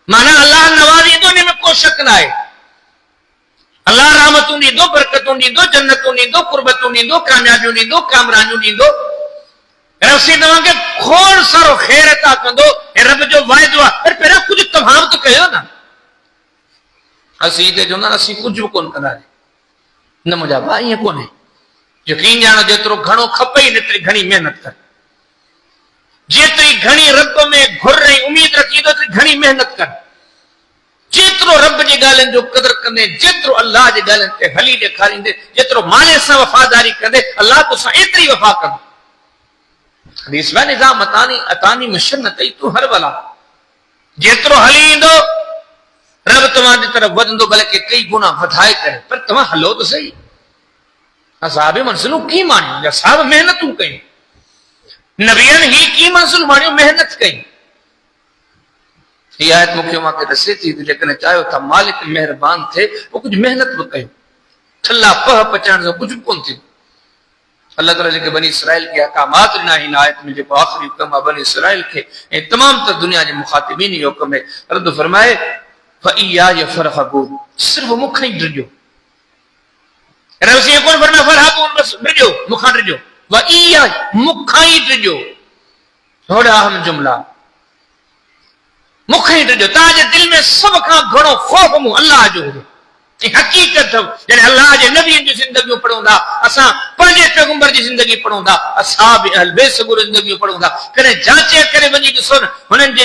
माना अल्लाह नवाज़ींदो, इन में को शक न आहे। अल्लाह रहमतूं ॾींदो, बरकतूं ॾींदो, जन्नतूं ॾींदो, कुर्बतूं ॾींदो, कामयाबियूं ॾींदो, कामरानियूं ॾींदो। रब्सी तव्हांखे खोड़ सारो ख़ैर अता कंदो। रब जो वाइदो आहे, पर पहिरियों कुझु तमामु त कयो न। असीं हिते चवंदा असीं कुझु बि कोन कंदासीं, न मुंहिंजा भाउ ईअं कोन्हे। यकीन ॼाणो जेतिरो घणो खपे ई एतिरी घणी महिनत कर। जेतरी घणी रब में घुर रही उम्मीद रखी तो घणी मेहनत कर। जेतरो रब जी गालन जो कदर कंदे, जेतरो अल्लाह जी गालन ते हली ॾेखारींदे, जेतरो माले सां वफादारी कंदे, अल्लाह तोसां एतरी वफा कंदो। हदीस में निज़ाम अतानी मशन्नतई तू हर वला, जेतरो हली ईंदो रब तव्हांजी तरफ वधंदो, बल्कि कई गुना वधाए करे, पर तव्हां हलो तो सही। असहाब मंज़िलूं की माणियूं, असहाब मेहनतूं कयूं, नबियनि ही की मंज़िल माणियूं, मेहनत कई। ये आयत मुख्य मां के दसे थी, लेकिन चाहो था मालिक मेहरबान थे वो कुछ मेहनत भी कयो, ठल्ला पह पचाइण जो कुछ कोन थी। अल्लाह ताला जेके बनी इसराइल के अहकामात ॾिना हिन आयत में, जेको आख़िरी हुक्म आहे बनी इसराइल के ऐं तमाम त दुनिया जे मुखातिबीन जो हुक्म है, रद फरमाए फइया फरहबून, सिर्फ मुखां ई ड्रिजो। रब से कोन फरमाए फरहबून, बस ड्रिजो, मुखां ड्रिजो, वइया मुखां ई ड्रिजो। थोड़ा अहम जुमला, मुखां ई ड्रिजो। तव्हांजे दिल में सब खां घणो ख़ौफ़ मूं अल्लाह जो हुजे, हकीकत जॾहिं अल्लाह जे नबियनि जी ज़िंदगियूं पढ़ूं था, असां पंहिंजे पैगंबर जी ज़िंदगी पढ़ूं था, असहाब अहल बैत सगुर ज़िंदगियूं पढ़ूं था, कॾहिं जांचे करे वञी ॾिसो न हुननि जे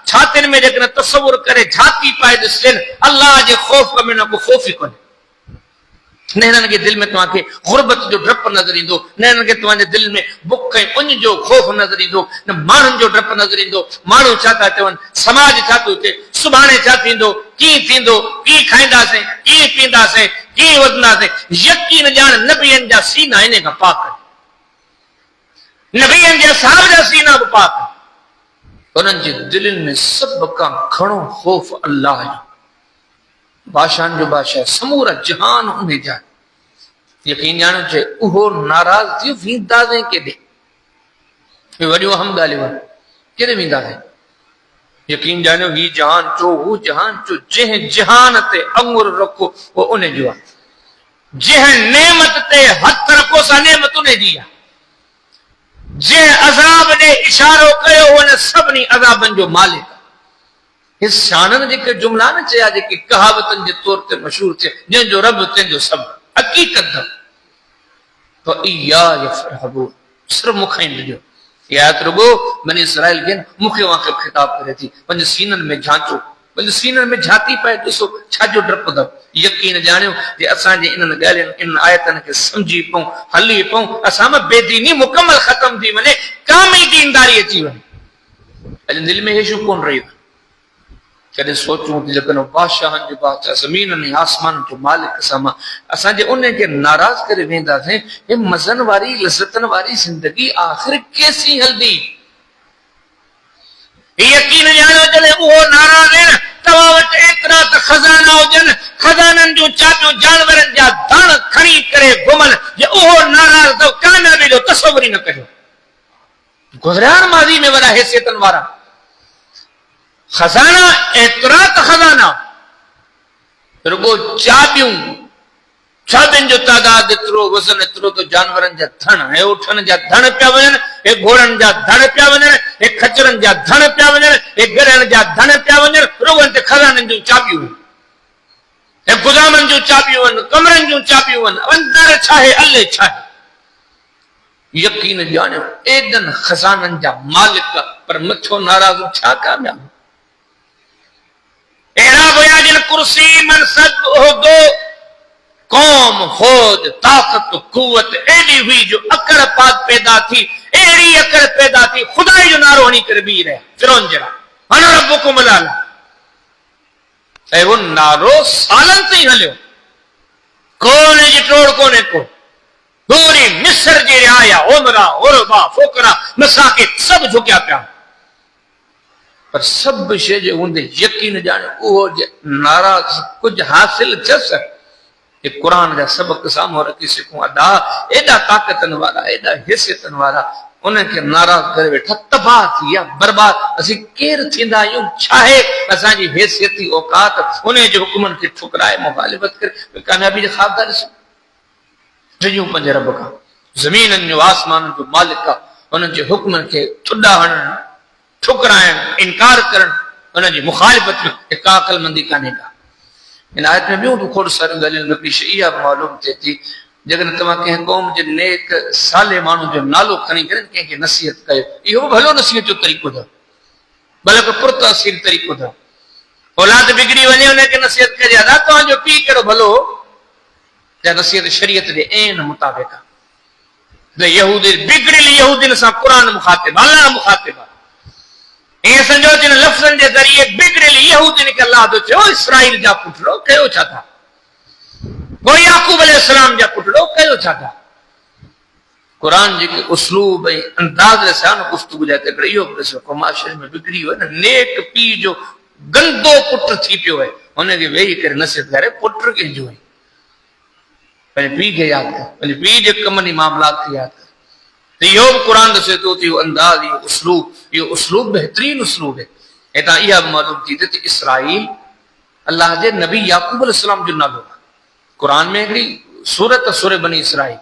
छातियुनि में जेकॾहिं तसवुर करे झाती पाए ॾिसजनि, अल्लाह जे ख़ौफ़ में न को ख़ौफ़ ई कोन्हे। न हिननि खे दिल में तव्हांखे गुरबत जो डपु नज़र ईंदो, न हिननि खे तव्हांजे दिल में बुख ऐं उञ जो ख़ौफ़ नज़र ईंदो, न माण्हुनि जो डपु नज़र ईंदो, माण्हू छा था चवनि, समाज छा थो थिए, सुभाणे छा थींदो, कीअं थींदो, कीअं खाईंदासीं, कीअं पींदासीं, कीअं वधंदासीं। यकीन ॼाण नबियनि जा सीना इन खां पाक, नबियनि जे असहाब जा सीना बि पाक, उन्हनि जे दिलनि में सभ खां घणो ख़ौफ़ अल्लाह जो, बादशाहनि जो बादशाह, समूरा जहान उन जा। यकीन ॼाणो चे उहो नाराज़ थियो, वेंदासीं केॾे, वॾियो अहम ॻाल्हियूं आहिनि, केॾे वेंदासीं। यकीन ॼाणो ही जहान चो, हू जहान चो, जंहिं जहान ते अंगुर रखो वो उन जो आहे, जंहिं नेमत ते हथ रखो सा नेमत उन जी आहे, जंहिं अज़ाब ॾे इशारो कयो उन सभिनी अज़ाबनि जो मालिक। इस शाननि जेके जुमला न चया, जेके कहावतनि जे तौर ते मशहूर थिया, जंहिंजो रब तंहिंजो सभु, हकीकत तो इया यफरहबून, सिर्फ मुखां ई ॾिजो। इहा आयत रुगो बनी इसराइल खे मूंखे वांखे ख़िताब करे थी, पंहिंजे सीननि में झांचो, पंहिंजे सीननि में झाती पाए ॾिसो छाजो डपु अथव। यकीन ॼाणियो जे असांजे इन्हनि ॻाल्हियुनि, इन्हनि आयतनि खे सम्झी पऊं, हली पऊं, असां में बेदीनी मुकमल ख़तम थी वञे, कामी दीनदारी अची वञे। अॼु दिलि में हेशू कोन रहियो। कॾहिं सोचूं त जेकॾहिं बादशाहनि जो बादशाह, ज़मीन ऐं आसमान जो मालिक सां असांजे उन खे नाराज़ करे वेंदासीं, हे मज़नि वारी लज़तनि वारी ज़िंदगी आख़िर केसीं हलंदी। यकीन ॼाणो जॾहिं उहो नाराज़ आहिनि, तव्हां वटि एतिरा त खज़ाना हुजनि, खज़ाननि जूं चाबियूं जानवरनि जा धण खणी करे घुमनि, जे उहो नाराज़ अथव, कामयाबी जो तसवुर ई न कयो। गुज़रियल माज़ी में वॾा हैसियतनि वारा खजाना, एतिरा त खजाना, रुगो चाबियूं, चाबियुनि जो तादाद एतिरो, वज़न एतिरो, तो जानवरनि जा धण, हे उठनि जा धण पिया वञनि, हे घोड़नि जा धण पिया वञनि, हे खचरनि जा धण पिया वञनि, हे गड़नि जा धण पिया वञनि, रुगो ते खजाननि जूं चाबियूं, हे गुदामनि जूं चाबियूं आहिनि, कमरनि जूं चाबियूं आहिनि, अंदर छा आहे, अल्ले छा आहे। यकीन ॼाणियो एॾनि खजाननि जा मालिक, पर मथो नाराज़ छा कामयाब। अहिड़ा हुया जिन कुर्सी, मनसब, उहदो, कौम, फौज, ताकत, कुवत एडी हुई जो अकड़ पाक पैदा थी, एड़ी अकड़ पैदा थी, खुदाई जो नारो हणी करे बीह रहा फिरौन जरा, अना रब्बुकुम अल-आला, ऐं वो नारो सालन ताईं हलियो, कोने जी टोड़ कोने को, पूरी मिस्र जे रियाया, उमरा, उरबा, फुकरा, मसाकिन सब झुकिया पिया, पर सब शइ जे हूंदे यकीन ॼाण उहो नाराज़ कुछ हासिल थियसि। ये कुरान जा सबक साम्हूं रखी सिखूं, अदा एॾा ताक़तनि वारा, एॾा हैसियतनि वारा उनखे नाराज़ करे वेठा, तबाह थी विया, बर्बाद। असीं केरु थींदा आहियूं, छा आहे असांजी हैसियती औकात, उन जे हुकुमनि खे ठुकराए मुखालिफ़त करे कामयाबी जे ख़्वाब था ॾिसूं। टिनियूं पंहिंजे रब खां, ज़मीननि जो आसमाननि जो मालिक आहे, उन्हनि जे हुकुमनि खे ठुॾा हणनि, ठुकराइण, इनकार करण, उनजी मुखालिफ़त में का अक़लमंदी कान्हे का। इन आयत में ॿियूं बि खोड़ सारियूं ॻाल्हियूं, हिकिड़ी शइ इहा मालूम थिए थी जगन तव्हां कंहिं क़ौम जे नेक साले माण्हू जो नालो खणी करे कंहिंखे नसीहत कयो, इहो भलो नसीहत जो तरीक़ो अथव, बल्कि पुरतासीर तरीक़ो अथव। औलाद बिगड़ी वञे उनखे नसीहत कजे, अदा तव्हांजो पीउ कहिड़ो भलो हो, जा नसीहत शरीयत जे ऐन मुताबिक़ आहे। यहूदी बिगड़ियल यहूदियुनि सां क़ुरान मुखातिब, अल्लाह मुखातिब आहे। ईअं सम्झो जिन लफ़्ज़नि जे ज़रिए बिगड़ियल यहूदियुनि खे अल्लाह थो चयो इसराईल जा पुटड़ो कयो छा था, वो याकूब अलैहिस्सलाम जा पुटड़ो कयो छा था। कुरान जेके उस्लूब ऐं अंदाज़ सां न गुफ्तगू जा तकड़े इहो ॾिसो को माशरे में बिगड़ी वियो न, नेक पीउ जो गंदो पुट थी पियो आहे, हुनखे वेही करे नसीहत करे पुट कंहिंजो आहे, पंहिंजे पीउ खे यादि कर, पंहिंजे पीउ जे कमनि मामलात खे यादि कर। त इहो बि क़ुरान दसे थो इहो अंदाज़, इहो उस्लूब बहितरीन उस्लूब आहे। हितां इहा बि मालूम थी थिए त इसराईल अल्लाह जे नबी याकूब अलैहिस्सलाम जो नालो आहे। क़ुरान में हिकिड़ी सूरत सूरह बनी इसराईल,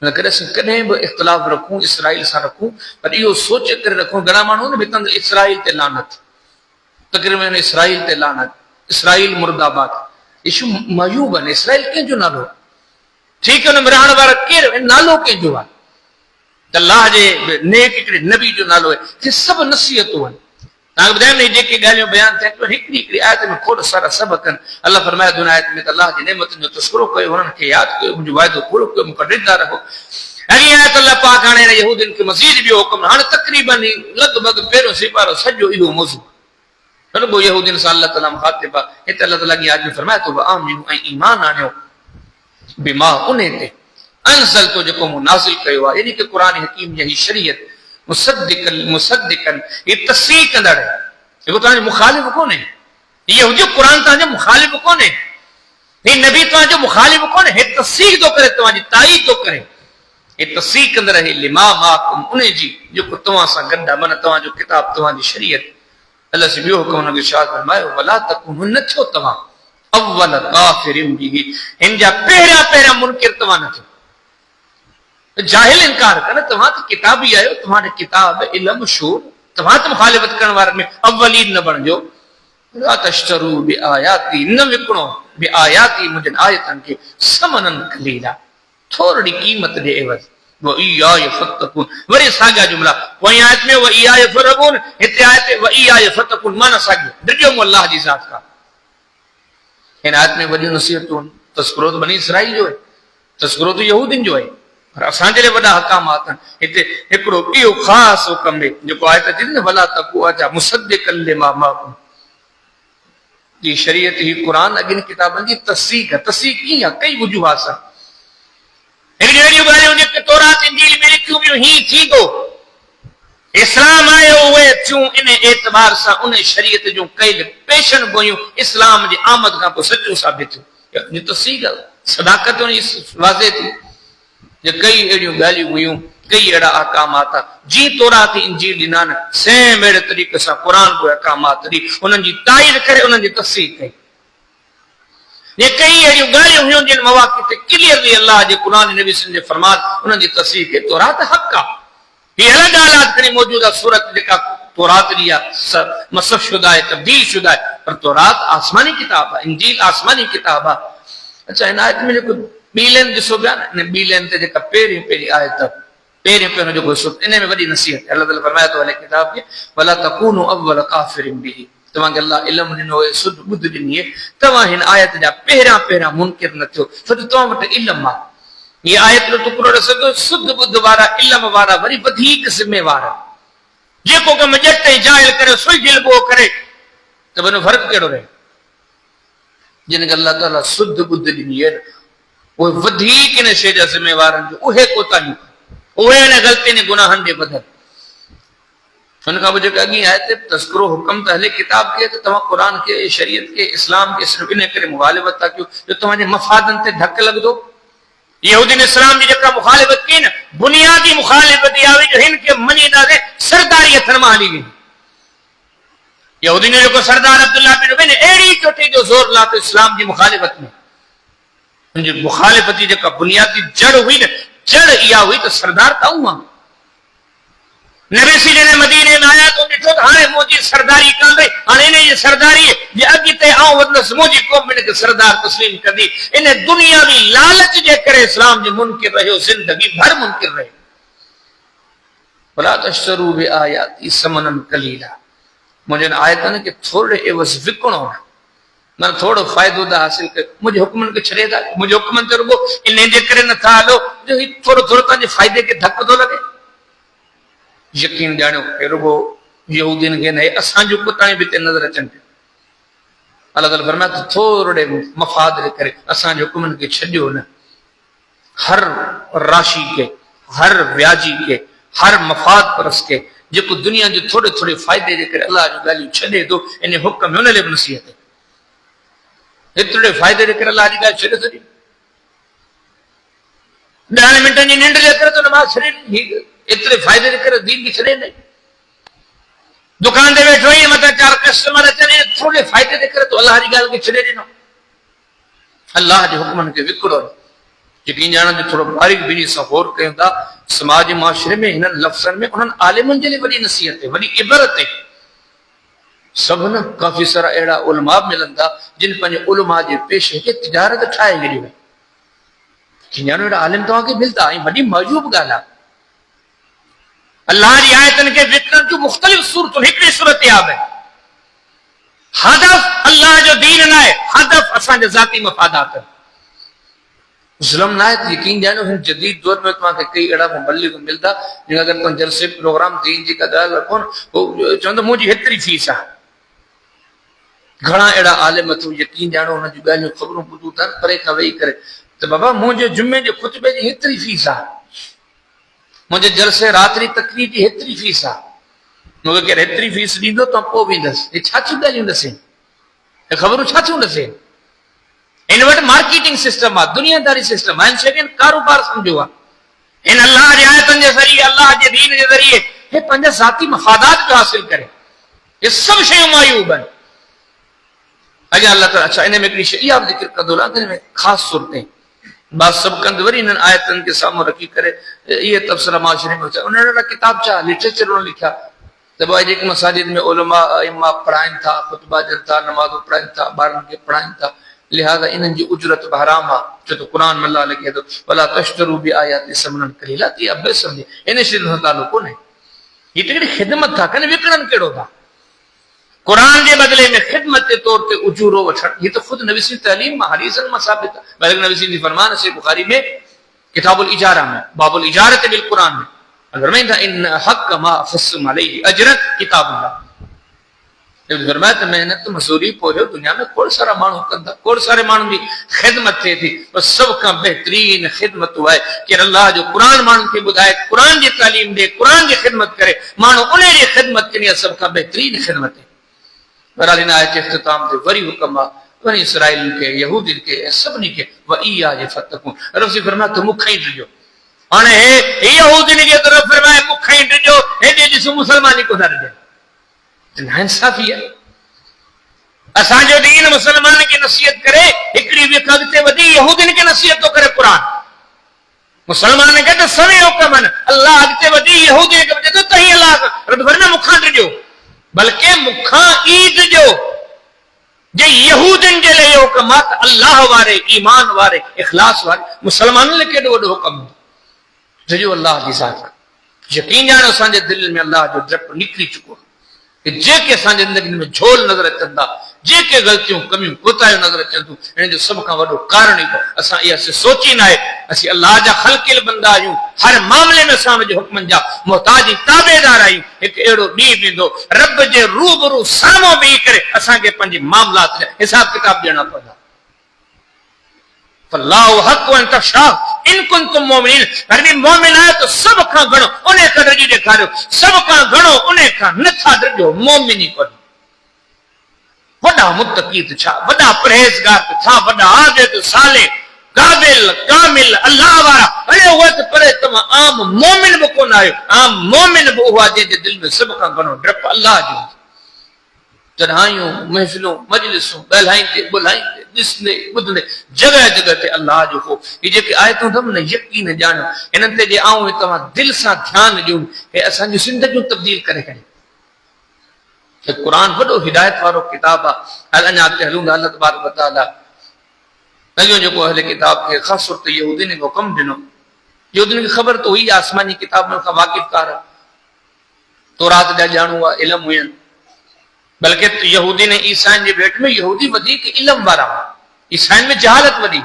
करे असां कॾहिं बि इख़्तिलाफ़ रखूं इसराईल सां रखूं, पर इहो सोचे करे रखूं। घणा माण्हू न भितनि इसराईल ते लानत, तक़रीबन इसराईल ते लानत, इसराईल मुर्दाबाद, इशू मयूब आहिनि। इसराईल कंहिंजो नालो आहे, ठीकु है, हुन में रहण वारा केरु, नालो कंहिंजो आहे त अल्लाह जे नेक हिकिड़े नबी जो नालो आहे। हे सभु नसीहतूं आहिनि। तव्हांखे ॿुधायां न जेके ॻाल्हियूं बयानु थियनि हिकिड़ी हिकिड़ी आयत में खोड़ सारा सबक़ आहिनि। अल्लाह फरमाए थो आयत में त अल्लाह जी नेमतुनि जो तस्करो कयो, हुननि खे यादि कयो, मुंहिंजो वाइदो पूरो कयो, मूंखां ॾिदा रहो। अॻे आयत अल्लाह पाक हाणे यहूदियुनि खे मज़ीद ॿियो हुकुम, हाणे तक़रीबन लॻभॻि पहिरियों सिपारो सॼो इहो मौज़ू रुॻो यहूदियुनि सां अल्लाह ताला मुखातिब आहे। हिते अल्लाह ताला आयत में फरमाए थो आमिनू ऐं ईमान आणियो बिमा उन ते अंज़ल तो जेको मूं नाज़िल कयो आहे, यानी कि क़ुरान हकीम जी शरीयत मुसद्दिकन ये तस्दीक कंदड़ है, जेको तव्हांजो मुखालिफ कोन्हे। ये हुजे क़ुरान तव्हांजो मुखालिफ कोन्हे, हे नबी तव्हांजो मुखालिफ कोन्हे, हे तस्दीक थो करे, तव्हांजी ताईद थो करे, हे तस्दीक कंदड़ है लिमा माकुम उन जी जेको तव्हां सां गॾु आहे, माना तव्हांजो किताब तव्हांजी शरीयत। अल्लाह से ॿियो हुकुम हुनखे इरशाद फरमायो वला तकुनु न थियो तव्हां अव्वल काफ़िरिन बिही, हिन जा पहिरियां पहिरियां मुनकिर तव्हां न थियो, जाहिल इनकार कर, तव्हां त किताबी आहियो, तव्हांजे किताब इल्म शूर, तव्हां त मुखालिफत करण वारनि में अव्वलीन न बणिजो। ला तश्तरू बिआयाती, न विकिणो बिआयाती मुंहिंजनि आयतनि खे समनन क़लीला, थोरी क़ीमत जे एवज़। व इयाय फत्तकून, वरी साॻिया जुमला, पोइ आयत में व इयाय फरबून, हिते आयत व इयाय फत्तकून, माना साॻियो, ॾिजो मूं अल्लाह जी ज़ात खां। हिन आयत में वॾियूं नसीहतूं, तस्करो त बनी इसराईल जो आहे, तस्करो त यहूदियुनि जो आहे, पर असांजे लाइ वॾा हकामात आहिनि। हिते हिकिड़ो इहो ख़ासि हुकम आहे जेको आयत थी न वला तकू अजा मुसद्दिकन लिमा माकुम, जी शरीयत ही क़ुरान अॻिन किताबनि जी तस्दीक आहे। तस्दीक कीअं आहे, कई वजूहात सां। हिकिड़ियूं अहिड़ियूं ॻाल्हियूं जेके तौरात इंजील में लिखियूं वियूं, हीअं थींदो, इस्लाम आयो उहे थियूं इन एतबार सां, उन शरीयत जूं कयल पेशन गोयूं इस्लाम जी आमद खां पोइ सचूं साबित थियूं। तस्दीक आहे, सदाकत वाज़े थी। जे कई अहिड़ियूं ॻाल्हियूं हुयूं, कई अहिड़ा अहकामात जीअं तौरात इंजील ॾिना न, सेम अहिड़े तरीक़े सां क़ुरान बि अहकामात ॾी, उन्हनि जी ताईद करे उन्हनि जी तफ़सीर कई। ये कई अहिड़ियूं ॻाल्हियूं हुयूं जिन मवाक़िअ ते क्लियरली अल्लाह जे क़ुरान नबी जे फरमान उन्हनि जी तफ़सीर कई। तौरात हक़ आहे, हीअ अलॻि ॻाल्हि आहे खणी मौजूदा सूरत जेका तौरात ॾी आहे मसफ़ शुदा आहे, तब्दील शुदा आहे, पर तौरात आसमानी किताब आहे, इंजील आसमानी किताब आहे। अच्छा, हिन आयत में जेको ॿी लाइन ॾिसो पिया न, इन ॿी लाइन ते जेका पहिरीं पहिरीं आयत, पहिरियों पहिरियों जेको हिसो, इन में वॾी नसीहत अल्लाह ताला फरमाए थो अहिड़े किताब खे वला तकूनु अव्वल काफ़िरिन बिही, तव्हांखे अल्लाह इल्मु ॾिनो आहे, सुध ॿुध ॾिनी आहे, तव्हां हिन आयत जा पहिरियां पहिरियां मुनकिर न थियो, छो त तव्हां वटि इल्मु आहे। हीअ आयत जो टुकड़ो ॾिसो, सुध ॿुध वारा इल्म वारा वरी वधीक ज़िम्मेवार, जेको कमु ॼट ऐं जाहिल करे सुलझिलबो करे त वञो फ़र्क़ु कहिड़ो रहे। जिन खे अल्लाह ताला सुध ॿुध ॾिनी आहे उहे वधीक इन शइ जा ज़िम्मेवार आहिनि, उहे कोताहियूं, उहे इन ग़लतियुनि गुनाहनि जे बदल। हुन खां पोइ जेका अॻी आयत तस्करो हुकम त हले किताब खे, त तव्हां क़ुरान खे, शरीयत खे, इस्लाम खे सिर्फ़ु इन करे मुखालिफ़त था कयो जो तव्हांजे मफ़ादनि ते धक लॻंदो। यहूदीन इस्लाम जी जेका मुखालिफ़त कई न, बुनियादी मुखालिफ़त इहा हुई जो हिन खे मञींदासीं, सरदारी हथनि मां हली वई। यहूदीन जेको सरदार अब्दुल्लाह बिन उबई अहिड़ी चोटी जो ज़ोर लाथो इस्लाम जी मुखालिफ़त में, हुनजी मुखालिफ़त जी जेका बुनियादी जड़ हुई न, जड़ इहा हुई त सरदार त आऊं नबी ने मदीने में आया तो ॾिठो त हाणे मुंहिंजी सरदारी कंदे, हाणे इन जी सरदारी जे अॻिते आऊं वधंदुसि मुंहिंजी क़ौम इन खे सरदार तस्लीम कंदी। इन दुनियावी लालच जे करे इस्लाम जो मुनकिर रहियो, ज़िंदगी भर मुनकिर रहियो। वला तश्तरू बिआयाती समनन कलीला, मुंहिंजनि आयतनि खे थोरे एवज़ विकिणो न, माना थोरो फ़ाइदो था हासिल कयो। मुंहिंजे हुक्मनि खे छॾे था, मुंहिंजे हुक्मनि ते रुगो इन जे करे नथा हलो जो थोरो थोरो तव्हांजे फ़ाइदे खे धक थो लॻे। यकीन ॼाणियो कि रुगो यहूदियुनि खे न, असांजूं कुतायूं बि हिते नज़र अचनि पियूं। अलाह ताला फरमाए थो थोरे मफ़ाद जे करे असांजे हुक्मनि खे छॾियो न। हर राशि खे, हर व्याजी खे, हर मफ़ाद परस खे जेको दुनिया जे थोरे थोरे फ़ाइदे जे करे अलाह जूं ॻाल्हियूं छॾे थो, इन हुक्म में उन लाइ बि नसीहत आहे। एतिरे फ़ाइदे जे करे अलाह जी ॻाल्हि छॾे थो ॾे। 10 मिंटनि जी निंड जे करे तो नमाज़ छॾे ॾिनी, एतिरे फ़ाइदे जे करे दीन खे छॾे ॾिनी। दुकान ते वेठो ई मथां 4 कस्टमर अचनि, थोरे फ़ाइदे जे करे तो अलाह जी ॻाल्हि खे छॾे ॾिनो। अलाह जे हुक्मनि खे विकिणो। यकीन ॼाणो जो थोरो बारीक बीनी सां गौर कयूं था, समाज माशरे में हिननि लफ़्ज़नि में उन्हनि आलिमनि जे लाइ वॾी नसीहत आहे, वॾी इबरत आहे। सब न काफ़ी सारा अहिड़ा उलमा मिलनि था जिन पंहिंजे उलमा जे पेशे खे तिजारत ठाहे छॾी वई। ॼाणो अहिड़ा आलिम तव्हांखे मिलंदा, ऐं वॾी मौजूब ॻाल्हि आहे। अल्लाह जी आयतनि खे विकिणण जूं मुख़्तलिफ़ सूरतूं, हिकिड़ी सूरत याब आहे। हदफ़ अल्लाह जो दीन न आहे, हदफ़ असांजा ज़ाती मफ़ादात आहिनि। ज़ुल्म न आहे त यकीन ॼाणो हिन जदीद दौर में तव्हांखे कई अहिड़ा मुबल्लिग मिलंदा जिन अगरि तव्हां जलसे प्रोग्राम दीन जी का ॻाल्हि रखो न, उहो चवंदो मुंहिंजी हेतिरी फीस आहे। घणा अहिड़ा आलिम अथव यकीन ॼाणो हुन जूं ॻाल्हियूं ख़बरूं ॿुधूं था परे खां वेही करे त बाबा मुंहिंजे जुमे जे ख़ुतबे जी हेतिरी फीस आहे, मुंहिंजे जलसे रात्रि तकरीर जी हेतिरी फीस आहे। मूंखे केरु हेतिरी फीस ॾींदो त पोइ वेंदसि। हे छा थियूं ॻाल्हियूं ॾसे, हे ख़बरूं छा थियूं ॾसे? इन वटि मार्केटिंग सिस्टम आहे, दुनियादारी सिस्टम आहे, शइ कारोबार सम्झो आहे। इन अल्लाह जे आयतनि जे ज़रिए, अल्लाह जे दीन जे ज़रिए हे पंहिंजा ज़ाती मफ़ादात पियो हासिल करे। हे सभु शयूं मायूब आहिनि। अॻियां अल्लाह ताला अच्छा इन में हिकिड़ी शइ इहा बि ज़िक्र कंदो रहां, इन में ख़ासि सूरतें बात सभु कंदो, वरी इन्हनि आयतनि खे साम्हूं रखी करे इहे तबसरा माशरे में उन्हनि अहिड़ा किताबचा लिटरेचर उन्हनि लिखिया त भाई जेके मसाजिद में उलमा इमा पढ़ाइनि था, ख़ुतबा ॾियनि था, नमाज़ूं पढ़ाइनि था, ॿारनि खे पढ़ाइनि था, लिहाज़ा इन्हनि जी उजरत बि हराम आहे। छो त क़ुर में अल्लाह लिखे थो वला तश्तरू बिआयाती समनन कलीला, इहा बि सम्झे इन शइ सां तालुक़ कोन्हे। हीअ त हिकिड़ी ख़िदमत था कनि, विकिणनि कहिड़ो था। क़ुर जे बदिले में ख़िदमत जे तौर ते उजूरो वठणु, हीअ त ख़ुदि नबी जी तइलीम मां हदीसनि मां साबित आहे। बल्कि नबी जी फरमान से बुखारी में किताबुल इजारा में बाबुल इजारत बिल क़ुरान में फरमाईंदा इन हक़ मा फस्म अलैहि अजरन किताबुल्लाह। फरमाया त मेहनत मज़दूरी पोइ दुनिया में खोड़ सारा माण्हू कनि था, खोड़ सारे माण्हुनि जी ख़िदमत थिए थी, पर सभ खां बहितरीन ख़िदमत उहा आहे कि अल्लाह जो क़ुर माण्हुनि खे ॿुधाए, क़ुर जी तालीम ॾे, क़ुर जी ख़िदमत करे, माण्हू उन जी ख़िदमत कंदी आहे, सभ खां बहितरीन ख़िदमत आहे। बहरहाल इन आयत जे इख़्तिताम ते वरी हुक्म आहे बनी इसराइल खे, यहूदियुनि खे ऐं सभिनी खे व इया जे फतकूं। रसूल फरमाया त मूंखां ई ॾिजो। हाणे हे यहूदियुनि जे तरफ़ फरमाए मूंखां ई ॾिजो, हेॾे ॾिसो मुस्लमान ई कोन था ॾिजनि। नाइंसाफ़ी आहे। असांजो दीन मुसलमान खे नसीहत करे, हिकिड़ी ॿी अॻिते वधी यहूदियुनि खे नसीहत थो करे क़ुर। मुसलमान खे त सभई हुकम आहिनि, अल्लाह अॻिते वधी यहूदियुनि खे चए थो त ही अल्लाह रब फरमाए मूंखां ॾिजो, बल्कि मूंखां ई ॾिजो। जे यहूदियुनि जे लाइ हुकम आहे त अल्लाह वारे, ईमान वारे, इख़लास वारे मुसलमाननि लाइ केॾो वॾो हुकम ॾिजो अल्लाह जी ज़ात। यकीन ॼाणो असांजे दिलि में अल्लाह जो डपु निकिरी चुको आहे कि जेके असांजे ज़िंदगी में झोल नज़र अचनि था, जेके ग़लतियूं कमियूं कोताहियूं नज़र अचनि थियूं, हिन जो सभ खां वॾो कारण ई असां इहा सोची न आहे असीं अल्लाह जा ख़ल्क़ियल बंदा आहियूं, हर मामले में असां हुनजे हुक्मनि जा मुहताजी ताबेदार आहियूं। हिकु अहिड़ो ॾींहुं ईंदो रब जे रूबरू साम्हूं बीही करे असांखे पंहिंजे मामलात जा हिसाब किताब ॾियणा पवंदा। फल्लाहु हक़्क़ु अन तख़शाह इन कुंतुम मोमिनीन। अगर मोमिन आहियो त सभ खां घणो उन क़दर जी ॾेखारियो, सभ खां घणो उन खां नथा ॾिजो, मोमिन ई कोन्हे। वॾा मुत्तक़ी त छा, वॾा परहेज़गार त छा, वॾा आबिद साले काबिल कामिल अल्लाह वारा, अरे उहे त परे तव्हां आम मोमिन बि कोन आहियो। आम मोमिन बि उहो आहे जंहिंजे दिलि में सभ खां घणो डपु अल्लाह जो। चढ़ायूं महफ़िलूं मजलिसूं ॻाल्हाईंदे ॿोलाईंदे ॾिसंदे ॿुधंदे जगह जगह ते अल्लाह जो ख़ौफ़। ही जेके आयतूं अथव न यकीन ॼाणियो इन्हनि ते जे आऊं तव्हां दिलि सां ध्यानु ॾियूं हे असांजूं ज़िंदगियूं तब्दील करे करे। क़ुरान वॾो हिदायत वारो किताब आहे। हल अञा अॻिते हलूं था। अल्लाह तबारक व तआला अॼो जेको अहले किताब खे ख़ासि तौर ते यहूदियुनि खे हुकुम ॾिनो। यहूदियुनि खे ख़बर त हुई आसमानी किताब खां वाक़िफ़कार तौरात जा ॼाणू आहे इल्म हुयनि। बल्कि यहूदी ने ईसाइन जे भेट में यहूदी वधीक इल्म वारा हुआ। ईसाइन में जहालत वॾी।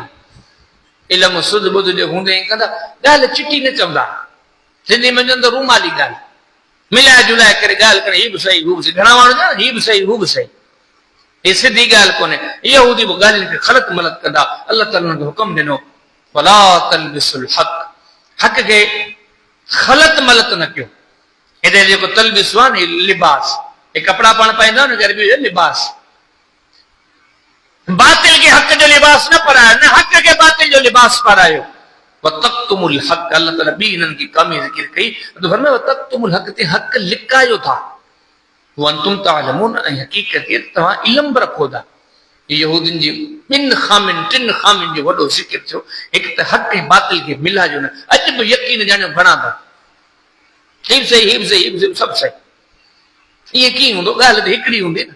इल्म सुध बुध जो हूंदे ई कंदा ॻाल्हि चिटी न चवंदा। सिंधी में चवंदा रूमाली ॻाल्हि मिलाए जुलाए करे ॻाल्हि करे हीअ बि सही हू बि सही। घणा माण्हू चवंदा हीअ बि सही हू बि सही। ये सिधी ॻाल्हि कोन्हे। यहूदी बि ॻाल्हियुनि खे ख़लत मलत कंदा। अल्लाह ताला हुनखे हुकुम ॾिनो वला तलबिसुल हक़, हक़ खे ख़लत मलत न कयो। हेॾे जेको तलबिस आहे न लिबास, ये कपड़ा पाण पाईंदा न घर बि लिबास। बातिल के हक़ जो लिबास न पारायो, न हक़ के बातिल जो लिबास पारायो। वतक्तुमुल हक़, अल्लाह ताला बि इन्हनि की कमी ज़िक्र कई तो फरमायो वतक्तुमुल हक़ ते हक़ लिकायो था। वअंतुम तालमून, ऐं हक़ीक़त ये तव्हां इल्म बि रखो था। यहूदियुनि जी टिन खामियुनि जो वॾो ज़िक्र थियो। हिकु त हक़ ऐं बातिल खे मिलाइजो न। अॼु बि यकीन ॼाणियो घणा था हीअ बि सही हीअ बि सही हीअ बि सही सभु सही। ईअं कीअं हूंदो? ॻाल्हि त हिकिड़ी हूंदी न।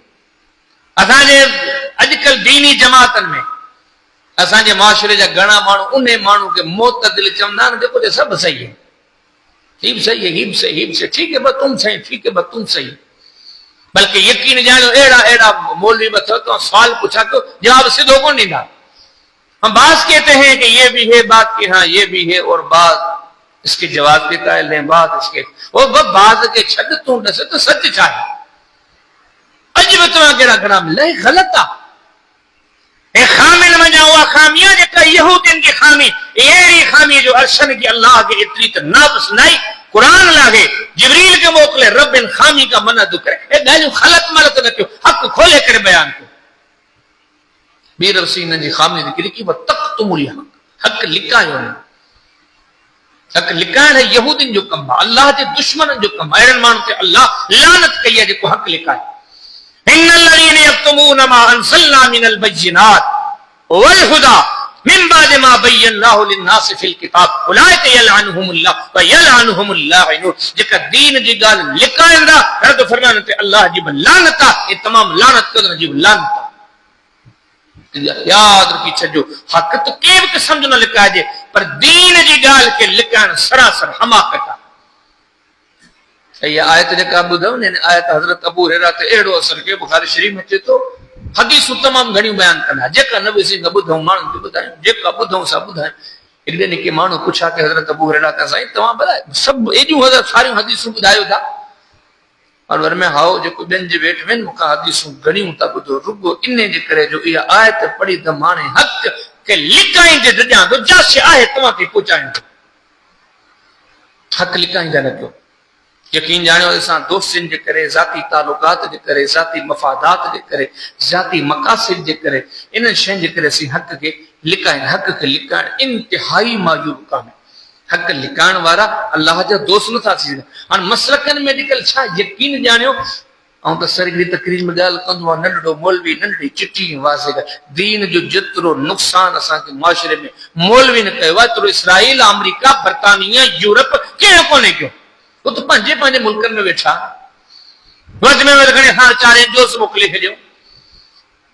असांजे अॼुकल्ह दीनी जमातनि में असांजे माशरे जा घणा माण्हू उन माण्हू खे मोतदिल चवंदा आहिनि जेको जे सभु सही है। हीअ बि सही है हीअ बि सही हीअ बि सही। ठीक है बस तुम सही, ठीक है बस तुम सही। बल्कि यकीन ॼाणियो अहिड़ा अहिड़ा मौलवी बि अथव तव्हां सवाल पुछा कयो जवाब सिधो कोन ॾींदा। हम बात कहते हैं कि ये भी है बात की हाँ ये भी है और बात इसके जवाब के कायल है बात इसके वो बात के छॾ तूं ॾस त सच छा आहे। अॼु बि तव्हां कहिड़ा घणा मिले ग़लति आहे। खामिन वञा उहा खामिया जेका यहूदियुनि जी खामी अहिड़ी खामी जो अर्शन की अल्लाह के एतिरी त नापस नाई कुरान लागे जिब्रील के मोकिले रब इन खामी का मना करे। ए ॻाल्हियूं ख़लत मलत न कयो, हक़ खोले करे बयान कयो। ॿी रसी हिननि जी खामी ज़िक्र की वतक्तुमुल हक़, हक़ लिकायो न। हक़ लिकाइण यहूदियुनि जो कमु आहे, अल्लाह जे दुश्मननि जो कमु आहे। अहिड़नि माण्हुनि ते अल्लाह लानत कई आहे जेको हक़ लिकाए। इन्नल्लज़ीन यक्तुमून मा अंज़लना मिनल बय्यिनात वल हुदा मिन बाद मा बय्यनाहु लिन्नास फिल किताब उलाइक यलअनुहुमुल्लाह व यलअनुहुमुल लाइनून। जेका दीन जी ॻाल्हि लिकाईंदा रब फरमाइनि ते अल्लाह जी लानत आहे। ये तमाम लानत कंदड़ जी लानत आहे। याद रखी छॾियो हक़ त कंहिं बि क़िस्म जो न लिकाइजे पर दीन जी ॻाल्हि खे लिकाइण सरासर हमाकत आहे। इहा आयत जेका ॿुधव न आयत हज़रत अबू हुरैरा ते अहिड़ो असर कयो। बुखारी शरीफ़ में अचे थो हदीसूं तमामु घणियूं बयान कंदा जेका नबी सिंह ॿुधऊं माण्हुनि खे ॿुधायूं जेका ॿुधऊं सा ॿुधायूं। हिकिड़े निके माण्हू पुछा के हज़रत अबू हुरैरा ते साईं तव्हां ॿुधायो सभु एॾियूं हज़रत सारियूं हदीसूं ॿुधायो था और वर में हाओ जेको ॿियनि जे वेठ में मूंखां हदीसूं घणियूं था ॿुधो रुगो इन जे करे जो इहा आयत पढ़ी त हाणे हक़ खे लिकाईंदे ॾिजां थो जाश आहे तव्हांखे पहुचायूं थो। हक़ लिकाईंदा न कयो। यकीन जानियो असां दोस्तनि जे करे ज़ाती तालुकात जे करे ज़ाती मफ़ादात जे करे ज़ाती मक़ासिद जे करे इन शयुनि जे करे असीं हक़ खे लिकाइण हक़ खे लिकाइण इंतिहाई मायूब कम आहे। हक़ लिकाइण वारा अल्लाह जा दोस्त नथा थी सघनि। हाणे मसलकनि में अॼुकल्ह छा यकीन जानियो ऐं त सरगरी तकरीर में ॻाल्हि कंदो आहे नंढड़ो मौलवी नंढड़ी चिटी वाज़े दीन जो जेतिरो नुक़सान असांजे मुआशरे में मौलवी न कयो आहे एतिरो इसराइल अमरीका बर्तानिया यूरोप कंहिं कोन्हे कयो। वो तो पंहिंजे पंहिंजे मुल्कनि में वेठा वध में वध घणे हाणे चारे जोश मोकिले छॾियो।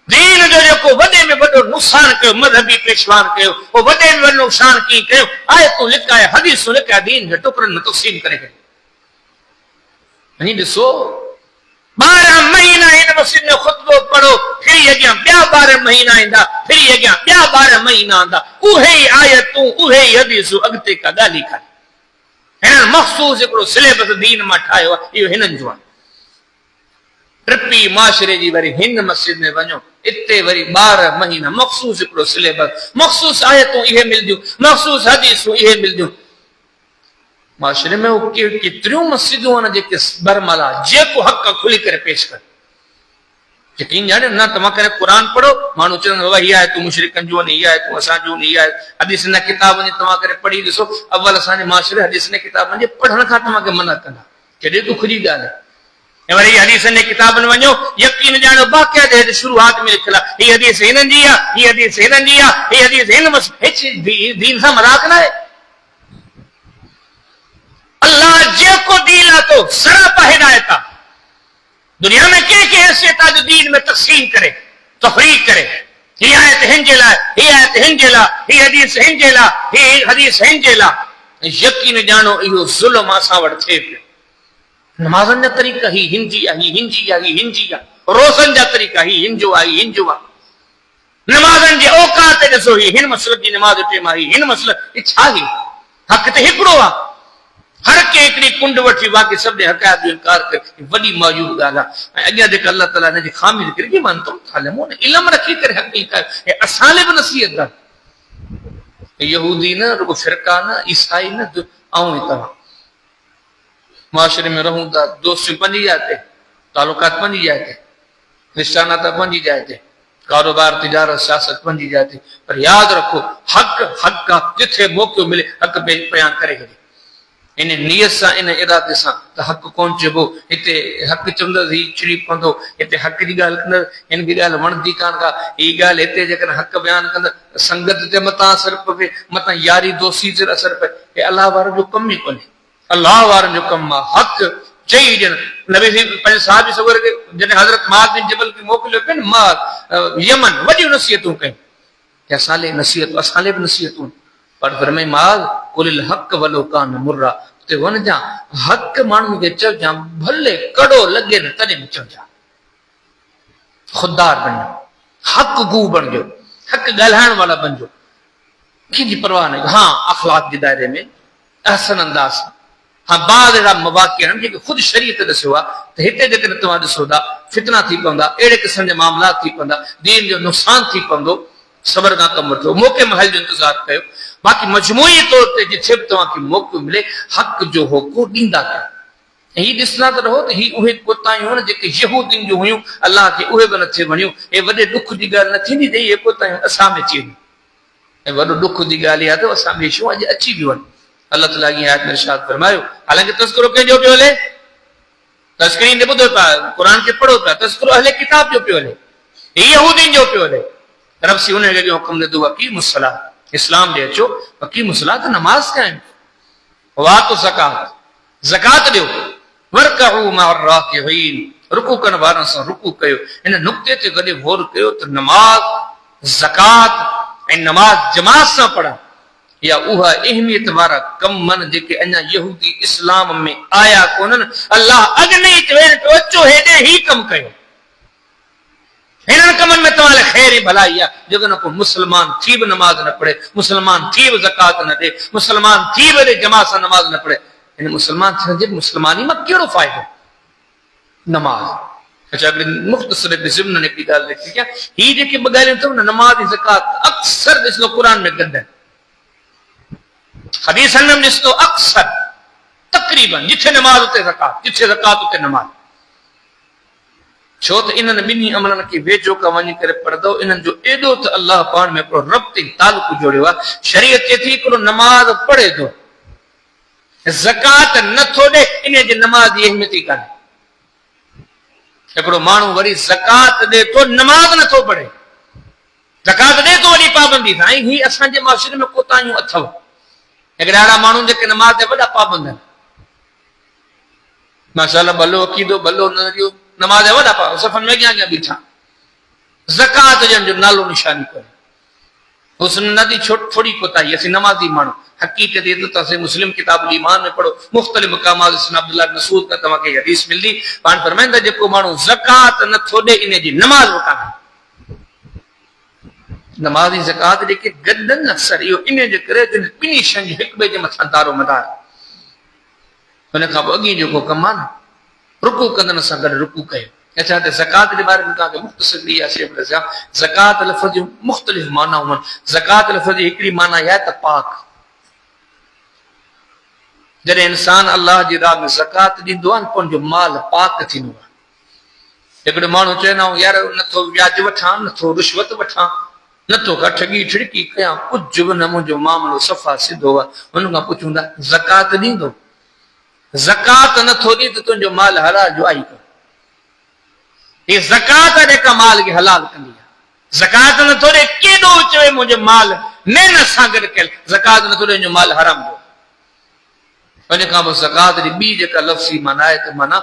दीन जो जेको वॾे में वॾो नुक़सान कयो मज़हबी पेशवान कयो वो वॾे में वॾो नुक़सान कीअं कयो आयतूं लिकाए हदीसूं लिकाए दीन जे टुकड़नि में तक़सीम करे छॾियो। वञी ॾिसो 12 महीना हिन मस्जिद में ख़ुतबो पढ़ो फिर अॻियां ॿिया 12 महीना ईंदा फिर अॻियां ॿिया 12 महीना ईंदा उहे ई आयतूं उहे ई हदीसूं अॻिते का ॻाल्हि ई कान्हे। हिननि मख़सूस हिकिड़ो सिलेबस दीन मां ठाहियो आहे इहो हिननि जो आहे। टिपी माशरे जी वरी हिन मस्जिद में वञो इते वरी 12 महीना मख़सूस हिकिड़ो सिलेबस मख़सूस आयतूं इहे मिलंदियूं मख़सूस हदीसूं इहे मिलंदियूं। माशरे में केतिरियूं मस्जिदूं आहिनि जेके बरमला जेको हक़ खुली करे पेश कर। यकीन जाने न तव्हां करे क़ुरान पढ़ो माण्हू चवंदो बाबा हीअ आहे तूं मुशरिकनि जो इहा आहे तूं असां जो इहा आहे। हदीस न किताब वञी तव्हां करे पढ़ी ॾिसो अव्वल असांजे माशरे हदीस न किताब जे पढ़ण खां तव्हांखे मना कंदा केॾे दुख जी ॻाल्हि आहे। ऐं वरी हदीस ने किताबनि वञो यकीन ॼाणो बाक़ायदे शुरूआत में लिखियलु आहे हीअ हदीस हिननि जी आहे, हीअ हदीस हिननि जी आहे, हीअ हदीस हिन दीन सां मज़ाक न आहे। अल्लाह जेको दीन लाथो सरापा हिदायत आहे। दुनिया में कंहिंखे हैसियत आहे जो दीन में तक़सीम करे तफ़रीक करे हीअ आयत हिन जे लाइ, हीअ आयत हिन जे लाइ, हीअ हदीस हिन जे लाइ, हीअ हदीस हिन जे लाइ। यकीन ॼाणो इहो ज़ुल्म असां वटि थिए पियो। नमाज़नि जा तरीक़ा ही हिन जी आहे, ही हिन जी आहे, ही हिन जी आहे। रोज़नि जा तरीक़ा ही हिन जो आहे, हिन जो आहे। नमाज़नि जे औकात ॾिसो ही हिन मसलक जी नमाज़ टेम आहे, हिन मसलक छा ही हक़ त हिकिड़ो आहे। हर के हिकिड़ी कुंड वठी बाक़ी सभु हक़ायत जो इनकार करे वॾी मौजूद ॻाल्हि आहे। ऐं अॻियां जेका अल्लाह ताला हिन जी ख़ामी निकिरी की मान तुम तालिमून इल्म रखी करे हक़ीक़त ऐं असां लाइ बि नसीहत आहे। यहूदी न रुगो फिरका न ईसाई न ऐं तव्हां माशरे में रहूं था दोस्तियूं पंहिंजी जाइ ते, तालुकात पंहिंजी जाइ ते, रिश्तानाता पंहिंजी जाइ ते, कारोबार तिजारत सियासत पंहिंजी जाइ ते, पर यादि रखो हक़ हक़ आहे। जिथे मौक़ो मिले हक़ बयान करे छॾे। इन नियत सां इन इरादे सां त हक़ कोन चइबो हिते हक़ चवंदसि ही चिड़ी पवंदो, हिते हक़ जी ॻाल्हि कंदसि हिन खे ॻाल्हि वणंदी कान का। हीअ ॻाल्हि हिते जेकॾहिं हक़ बयानु कंदसि संगत ते मथां असरु पवे, मथां यारी दोस्ती ते असरु पए। हे अलाह वारनि जो कमु ई कोन्हे। अलाह वारनि जो कमु आहे हक़ चई ॾियणु। नबी पंहिंजे साहिब सग़ुर खे जॾहिं हज़रत मुआज़ बिन जबल खे मोकिलियो पियो न यमन वॾियूं नसीहतूं कयूं कि असां लाइ नसीहतूं, असां लाइ बि नसीहतूं। पर फरमाई माल कुलिल हक़ वलो कान मुर्रा, उते वञजां हक़ माण्हू खे चइजां भले कड़ो लॻे न तॾहिं बि चइजां। ख़ुददार बणिजो, हक़ गू बणिजो, हक़ ॻाल्हाइण वारा बणिजो, कंहिंजी परवाह न। हाँ अख़लाक जे दायरे में अहसन अंदाज़। हाँ बाद अहिड़ा मवाक़िआ आहिनि जेके ख़ुदि शरीयत ॾिसियो आहे त हिते जेकॾहिं तव्हां ॾिसो था फितना थी पवंदा, अहिड़े क़िस्म जा मामलात थी पवंदा, दीन जो नुक़सान थी पवंदो। सबर खां कमु वठो, मौक़े महल जो इंतज़ारु कयो। बाक़ी मजमूई तौर ते जिथे बि तव्हांखे मौक़ो मिले हक़ जो होको ॾींदा कयो। ऐं हीअ ॾिसंदा त रहो त हीअ उहे कोताहियूं आहिनि जेके यहूदियुनि जूं हुयूं, अलाह खे उहे बि नथे वणियूं। हे वॾे ॾुख जी ॻाल्हि न थींदी त इहे कोताहियूं असां में अची वञनि। ऐं वॾो ॾुख जी ॻाल्हि इहा अथव असां में छो अॼु अची बि वञनि। अलाह ताला ईअं आयत में इरशाद फरमायो, हालांकि तज़किरो कंहिंजो पियो हले, तस्करीन ते ॿुधो पिया, क़ुर खे पढ़ो पिया, तज़किरो अहले किताब जो पियो हले, यहूदियुनि जो पियो हले। रब सी उन खे हुकुम ॾिनो अक़ीमुस सलात, इस्लाम ॾे अचो अक़ीमुस सलात, नमाज़ क़ाइम, वातो ज़कात, ज़कात ॾियो, वरकऊ मअर राकिईन, रुकू करण वारनि सां रुकू कयो। इन नुक़्ते ते गॾु गौर कयो त नमाज़ ज़कात ऐं नमाज़ जमात सां पढ़णु या उहा अहमियत वारा कम आहिनि जेके अञा यहूदी इस्लाम में आया कोन्हनि। अल्लाह अॻु ई चवे पियो अचो हेॾे ही कमु कयो। हिननि कमनि में तव्हां लाइ ख़ैर ऐं भलाई आहे। जेकॾहिं को मुस्लमान थी बि नमाज़ न पढ़े, मुस्लमान थी बि ज़कात न ॾे, मुस्लमान थी बि जमात सां नमाज़ न पढ़े, हिन मुस्लमान थियण जे मुस्लमानी मां कहिड़ो फ़ाइदो? नमाज़ अच्छा मुख़्तसिर ज़िमन ने हिकिड़ी ॻाल्हि लिखी आहे, हीअ जेके ॿ ॻाल्हियूं अथव न नमाज़ ऐं ज़कात अक्सर ॾिसंदो क़ुर में गॾु आहिनि, हदीसनि में ॾिसंदो अक्सर तक़रीबन जिथे नमाज़ उते ज़कात, जिथे ज़कात उते नमाज़। छो त इन्हनि ॿिन्ही अमलनि खे वेझो खां वञी करे पढ़ंदो, इन्हनि जो एॾो त अलाह पाण में हिकिड़ो रब्त ऐं तालुक जोड़ियो आहे। शरीयत चए थी हिकिड़ो नमाज़ पढ़े थो, ज़कात नथो ॾे, इन जी नमाज़ जी अहमियत ई कान्हे। हिकिड़ो माण्हू वरी ज़कात ॾे थो, नमाज़ नथो पढ़े, ज़कात ॾे थो वरी पाबंदी सां। ऐं हीअ असांजे माशरे में कोताहियूं अथव। हिकिड़ा अहिड़ा माण्हू जेके नमाज़ ते वॾा पाबंद आहिनि, माशाअल्लाह भलो अक़ीदो भलो नज़रियो, नमाज़ वॾा पाबंद, सफ़नि में अॻियां अॻियां बीठा, ज़कात ॼण जो नालो निशानी कोन्हे। हुस्न नदी थोड़ी कोताही, असीं नमाज़ी माण्हू हक़ीक़त ये तो तसे मुस्लिम किताब ईमान में पढ़ो, मुख्तलिफ मकामात इसमें अब्दुल्लाह बिन मसूद का तव्हांखे हदीस मिलदी। पाण फरमाईंदा जेको माण्हू ज़कात नथो ॾे इन जी नमाज़ कान्हे। नमाज़ी ज़कात जेके गॾनि अक्सर इहो इन जे करे ॿिन्ही शयुनि जो हिक ॿिए जे मथां दारो मदार। हुन खां पोइ अॻी जेको कमु आहे न रुकू कंदड़ सां गॾु रुकू कयो। अच्छा त ज़कात जे बारे में तव्हांखे मुख़्तसिर ॿी शेख ॿुधायां। ज़कात लफ़्ज़ जूं मुख़्तलिफ़ मानाऊं आहिनि। ज़कात लफ़्ज़ जी हिकिड़ी माना इहा आहे त पाक। जॾहिं इंसान अल्लाह जी राह में ज़कात ॾींदो आहे न पोइ हुनजो माल पाक थींदो आहे। हिकिड़ो माण्हू चवंदा आहियूं यार नथो व्याज वठां, नथो रिश्वत वठां, नथो का ठगी ठिड़की कयां, कुझु बि न, मुंहिंजो मामिलो सफ़ा सिधो आहे। हुन खां पुछूं था ज़कात ॾींदो? ज़कात नथो ॾी त तुंहिंजो माल हलाल जो आई कर। ये ज़कात जेका माल खे हलाल कंदी आहे। ज़कात न थोरे केॾो चवे मुंहिंजो माल महिनत सां गॾु कयल, ज़कात न थोरे जो माल हराम जो। उन खां पोइ ज़कात जी ॿी जेका लफ़्ज़ी माना आहे त माना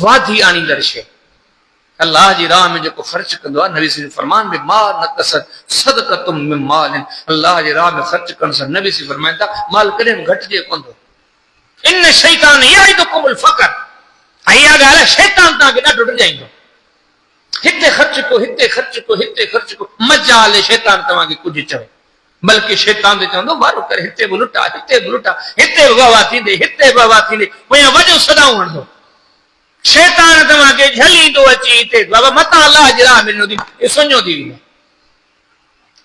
वाधी आणींदड़ शइ। अल्लाह जी राह में जेको ख़र्च कंदो आहे, नबी सल्लल्लाहु अलैहि वसल्लम फरमान में माल नक़सत सदक़तुम मिन माल, अल्लाह जी राह में ख़र्च करण सां नबी सल्लल्लाहु अलैहि वसल्लम फरमाइनि था माल कॾहिं घटिजे कोन थो। इन शैतान यइदुकुमुल फ़क़र, इहा ॻाल्हि शैतान तव्हांखे ॾाढो डिॼाईंदो। हिते ख़र्च को, हिते ख़र्च को, हिते ख़र्च को, मज़ा हले शैतान तव्हांखे कुझु चवे, बल्कि शैतान ते चवंदो वारो करे हिते बि लुटा, हिते बि लुटा, हिते बि वाह थींदे, हिते बि वाह थींदे, पोयां वॾो सदाऊं हणंदो। शैतान तव्हांखे झलींदो अची हिते बाबा मतां अलाह जी राह में ॾिनो थी सुञो थी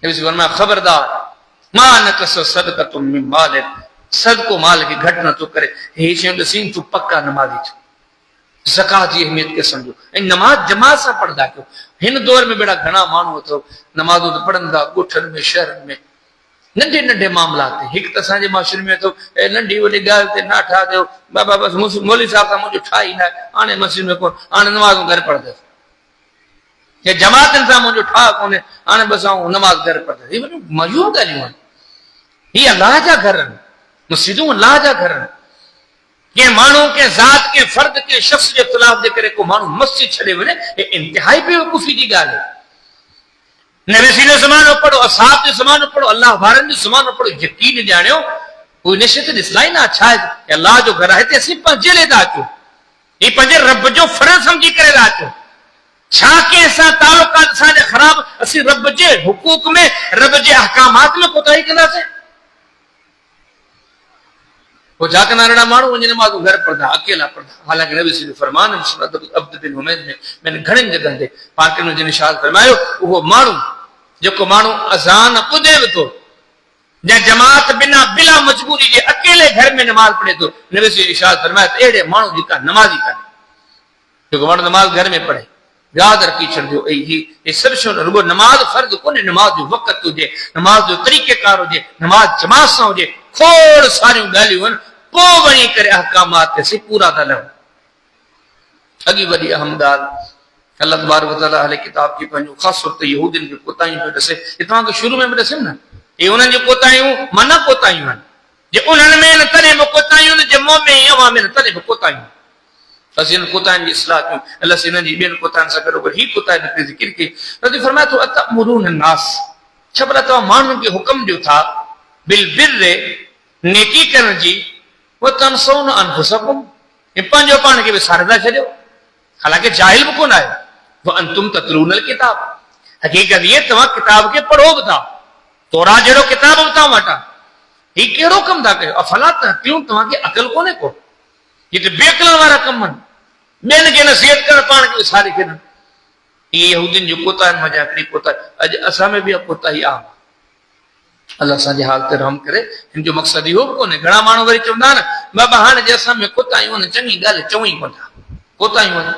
वेंदो। ख़बरदार मां न कस सदक़तुम मिन माल, सदको माल खे घटि नथो करे। हे शयूं ॾिसीं तूं पक्का नमाज़ी थियो, ज़कात जी अहमियत खे सम्झो ऐं नमाज जमात सां पढ़ंदा कयो। हिन दौर में बेड़ा घणा माण्हू अथव नमाज़ूं त पढ़नि था ॻोठनि में शहरनि में, नंढे नंढे मामला ते। हिकु त असांजे माशरे में अथव नंढी वॾी ॻाल्हि ते ना ठा थियो बाबा बसि मौलवी साहिब सां मुंहिंजो ठा ई न आहे, हाणे मस्जिद में कोन, हाणे नमाज़ूं घर पढ़ंदसि, या जमातनि सां मुंहिंजो ठा कोन्हे, हाणे बसि आऊं नमाज़ घर पढ़ंदसि। हीअ वॾियूं मज़ूर ॻाल्हियूं आहिनि। हीअ अलाह जा घर आहिनि, मस्जिदूं अलाह जा घर आहिनि। कंहिं माण्हू कंहिं ज़ात कंहिं फर्द कंहिं शख़्स जे इख़्तिलाफ़ जे करे को माण्हू मस्जिद छॾे वञे, हे इंतिहाई बेवकूफ़ी जी ॻाल्हि आहे। नबी जो ज़मानो पढ़ो, असहाब जो ज़मानो पढ़ो, अल्लाह वारनि जो ज़मानो पढ़ो, यकीन ॼाणियो कोई निश्चित ॾिसंदा ई न छा आहे अल्लाह जो घर आहे। हिते असीं पंहिंजे लाइ था अचूं, ही पंहिंजे रब जो फर्ज़ सम्झी करे था अचूं। छा कंहिं सां तालुकात असांजा ख़राब, असीं रब जे हुकूक में रब जे अहकामात में कोताही कंदासीं। वो छा कंदा अहिड़ा माण्हू वञी नमाज़ूं घर पढ़ंदा, अकेला पढ़ंदा। हालांकि नबी सल्लल्लाहु अलैहि वसल्लम फरमान अब्द बिन हुमैद में घणनि जॻहनि ते पाक में जिन इरशाद फरमायो, उहो माण्हू जेको माण्हू अज़ान ॿुधे बि थो या जमात बिना बिला मजबूरी जे अकेले घर में नमाज़ पढ़े थो, नबी सल्लल्लाहु अलैहि वसल्लम इरशाद फरमायो त अहिड़े माण्हू जी का नमाज़ी कान्हे। जेको माण्हू नमाज़ घर में पढ़े, यादि रखी छॾिजो ही सभु शयूं रुगो नमाज़ फर्ज़ कोन्हे, नमाज़ जो वक़्त हुजे, नमाज़ जो तरीक़ेकार हुजे, नमाज़ जमात सां हुजे, खोड़ सारियूं ॻाल्हियूं आहिनि। पोइ वञी करे अहकामात ते असीं पूरा था लहूं। अॻी वॾी अहम ॻाल्हि अल्लाह तबारक व तआला अहले किताब की पंहिंजो ख़ासि तौर ते यहूदियुनि जूं कोताहियूं पियो ॾसे। हे तव्हांखे शुरू में बि ॾसियुमि न, हे उन्हनि जूं कोताहियूं माना कोताहियूं आहिनि। जे उन्हनि में न तॾहिं बि कोताहियूं आहिनि, जे मूं में अवां में न तॾहिं बि कोताहियूं। असीं हिन कोताहियुनि जी इस्लाह कयूं, अलाह हिननि जी ॿियनि कोताहियुनि सां गॾोगॾु ही कोताही हिते ज़िक्र कई। रज़ी फरमाए थो अतअमुरून अन्नास, छा भला तव्हां माण्हुनि खे हुकुम ॾियो था बिल बिर्रे, नेकी करण जी, वो तनसौन अनफुसकुम, पंहिंजो पाण खे विसारे था छॾियो। हालांकि जाहिल बि कोन आहे। वो अंतुम ततलूनल किताब, हक़ीक़त ये तव्हां किताब खे पढ़ो बि था, तौरात जहिड़ो किताब बि तव्हां वटि आहे। हीउ कहिड़ो कमु था कयो? अफला तअक़िलून, तव्हांखे अक़ल कोन्हे को? हीअ त बेअक़लनि वारा कम आहिनि, ॿियनि खे नसीहत करण, पाण खे विसारे छॾनि। इहे यहूदियुनि जो कोताहियुनि मां हिकिड़ी कोताही अॼु असां में बि कोताही आहे। अल्लाह असांजे हाल ते रहम करे। हिन जो मक़सदु इहो बि कोन्हे। घणा माण्हू वरी चवंदा आहिनि बाबा हाणे जे असां में कोताहियूं आहिनि, चङी ॻाल्हि चऊं ई कोन था, कोताहियूं आहिनि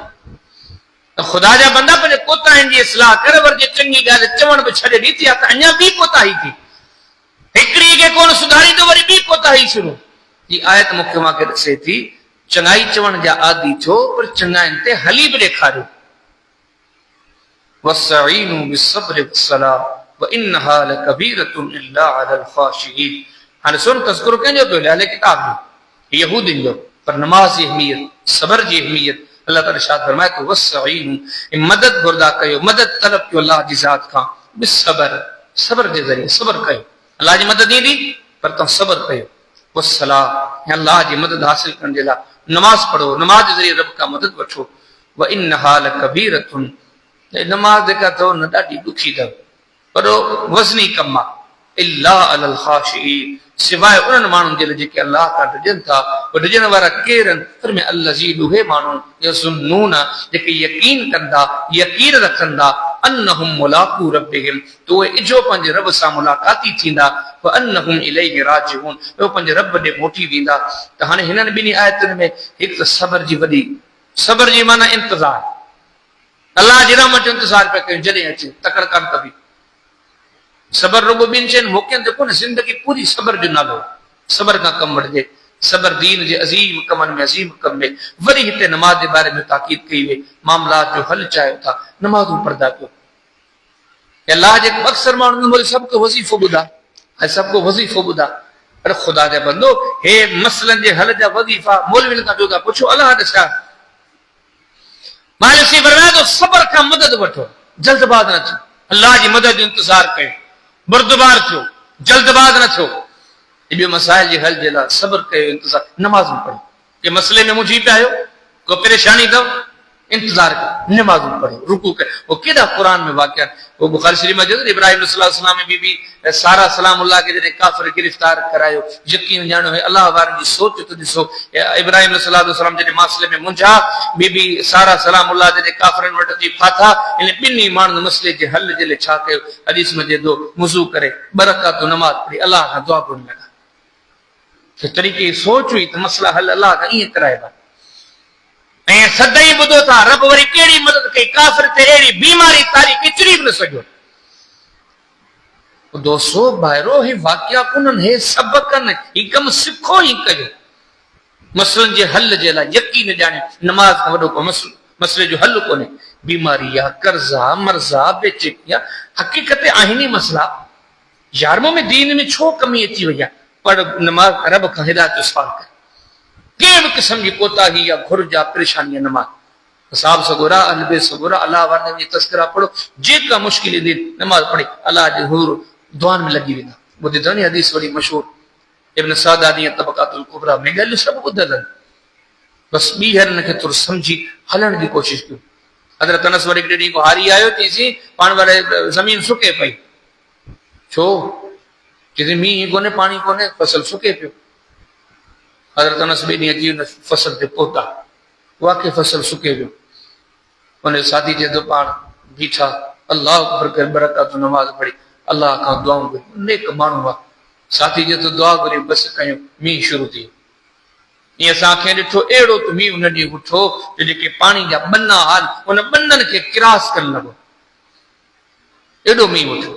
त ख़ुदा जा बंदा पंहिंजे कोताहियुनि जी इस्लाह करे वरी जे चङी ॻाल्हि चवण बि छॾे ॾिठी आहे त अञा ॿी कोताही थी, हिकिड़ी खे कोन सुधारींदो वरी ॿी कोताही शुरू। ही आयत मूंखे मूंखे ॾसे थी चङाई चवण जा आदी थियो, पर चङाइनि ते हली बि ॾेखारियो। वस्तईनू बिस्सब्रि वस्सलाह वइन्नहा लकबीरतुन इल्ला अलल ख़ाशिईन। हाणे सुन तज़किरो कंहिंजो पियो अहले किताब जो, यहूदियुनि जो, पर नमाज़ जी अहमियत, सबर जी अहमियत अल्लाह ताला इरशाद फरमाए थो वस्तईनू, मदद घुरदा कयो, मदद तलब कयो अल्लाह जी ज़ात खां, बिस्सब्र, सबर जे ज़रिए सबर कयो। अल्लाह जी मदद ईंदी पर तव्हां सबर कयो। वस्सलाह, अल्लाह जी मदद हासिल करण जे लाइ नमाज पढ़ो, नमाज जे ज़रिए रब खां मदद वठो। वइन्नहा लकबीरतुन, नमाज जेका अथव न ॾाढी ॾुखी अथव, वॾो वज़नी कमु आहे। इल्ला अलल ख़ाशिईन, सिवाय उन्हनि माण्हुनि जे लाइ जेके अल्लाह खां डिॼनि था। उहे डिॼण वारा केरु आहिनि? पर में अल्लज़ीन, उहे माण्हू यज़ुन्नून, जेके यकीन कंदा, यकीन रखंदा, अन्नहुम मुलाक़ू रब्बिहिम, तो उहे इजो पंहिंजे रब सां मुलाक़ाती थींदा। व अन्नहुम इलैहि राजिऊन, उहे पंहिंजे रब ॾे मोटी वेंदा। त हाणे हिननि ॿिन्ही आयतुनि में हिकु त सबर जी वॾी, सबर जी माना इंतज़ार, अल्लाह जी रहमत जो इंतज़ार पिया कयूं जॾहिं अचे, तकड़ कान कबी। सबर रुगो ॿिनि शयुनि मौक़नि ते कोन्हे, ज़िंदगी पूरी सबर जो नालो, सबर खां कमु वठिजे। सबर दीन जे अजीम कमन में अजीम कम में वरी हिते नमाज के बारे में ताकीद कई वे मामलात जो हल चाहे था नमाजू पढ़दा पियो अल्लाह जे अक्सर माण्हुनि सबको वज़ीफ़ो ॿुधा ऐं सबको वज़ीफ़ो ॿुधा पर खुदा जा बंदो हे मसलन जे हल जा वज़ीफ़ा मौलवियुनि खां ॿियो था पुछो अल्लाह ॾिसा मालिक सी फरमाए तो सबर का मदद वठो जल्दबाज़ न थियो अल्लाह जी मदद जो इंतजार कयो बुर्दबार थियो जल्दबाज़ न थियो ॿियो मसाइल जे हल जे लाइ सबर कयो इंतजार नमाज़ पढ़ो के मसले में मुंझी पिया आहियो को परेशानी अथव इंतजार कयो नमाज़ पढ़ो रुकू कयो वो केॾा क़ुरान में वाक़िया वो बुखारी शरीफ में जो इब्राहिम अलैहिस्सलाम में बीबी सारा सलामुल्लाह के जॾहिं काफ़िर गिरफ्तार करायो यकीन ॼाणो है अल्लाह वारनि जी सोच तो ॾिसो इब्राहिम अलैहिस्सलाम जॾहिं मासले में मुंझा बीबी सारा सलामुल्लाह जॾहिं काफ़िरनि वटि अची फाथा इन ॿिन्ही माण्हुनि मसले जे हल जे लाइ छा कयो हदीस में जे दो वुज़ू करे ॿ रकात नमाज़ पढ़ी अल्लाह खां दुआ घुरण लॻा तरीक़े सोच हुई त मसला हल अल्लाह खां ईअं कराइबा ऐं सदाईं ॿुधो था रब वरी कहिड़ी मदद कई काफ़िर ते अहिड़ी बीमारी तारी किचरी बि न सघियो दोस्तो भाइरो हे वाकिया कोन्हनि हे सबक आहिनि ही कमु सिखो ई कयो मसलनि जे हल जे लाइ यकीन ॼाणियो नमाज़ खां वॾो को मसले जो हल कोन्हे बीमारी आहे कर्ज़ आहे मर्ज़ आहे बेचैनी आहे हक़ीक़त आहिनि ई मसला यारमो में दीन में छो कमी अची वई आहे पर नमाज़ रब खां हिदायत जो सवाल कर कंहिं बि क़िस्म जी कोताही या घुर्ज या परेशानी नमाज़ साहब सगोरा अलबे सगोरा अल्लाह वारनि जी तस्करा पढ़ो जेका मुश्किल ईंदी नमाज़ पढ़ी अल्लाह जे हुज़ूर दुआनि में लॻी वेंदा ॿुधी अथव नी हदीस वॾी मशहूर इब्न सादानी तबक़ातुल कुबरा में ॻाल्हियूं सभु ॿुधल आहिनि बसि ॿीहरनि खे थोरो सम्झी हलण जी कोशिशि कयूं हज़रत अनस वरी हिकिड़े ॾींहुं को हारी आयो चईसीं पाण वारे ज़मीन सुके पई छो चईसीं मींहुं कोन्हे पाणी कोन्हे फसल सुके पियो हज़रत अनस ॿिए ॾींहुं अची हुन फसल ते पहुता वाकई फसल सुके पियो उन साथी चए थो पाण बीठा अल्लाह अकबर करे ॿ रकात नमाज़ पढ़ी अल्लाह खां दुआऊं घुरी नेक माण्हू आहे साथी चए थो दुआ घुरी बसि कयूं मींहुं शुरू थी वियो ईअं असांखे ॾिठो अहिड़ो त मींहुं उन ॾींहुं उठो जो जेके पाणी जा ॿन्ना आहिनि उन ॿन्ननि खे क्रॉस करणु लॻो एॾो मींहुं उठो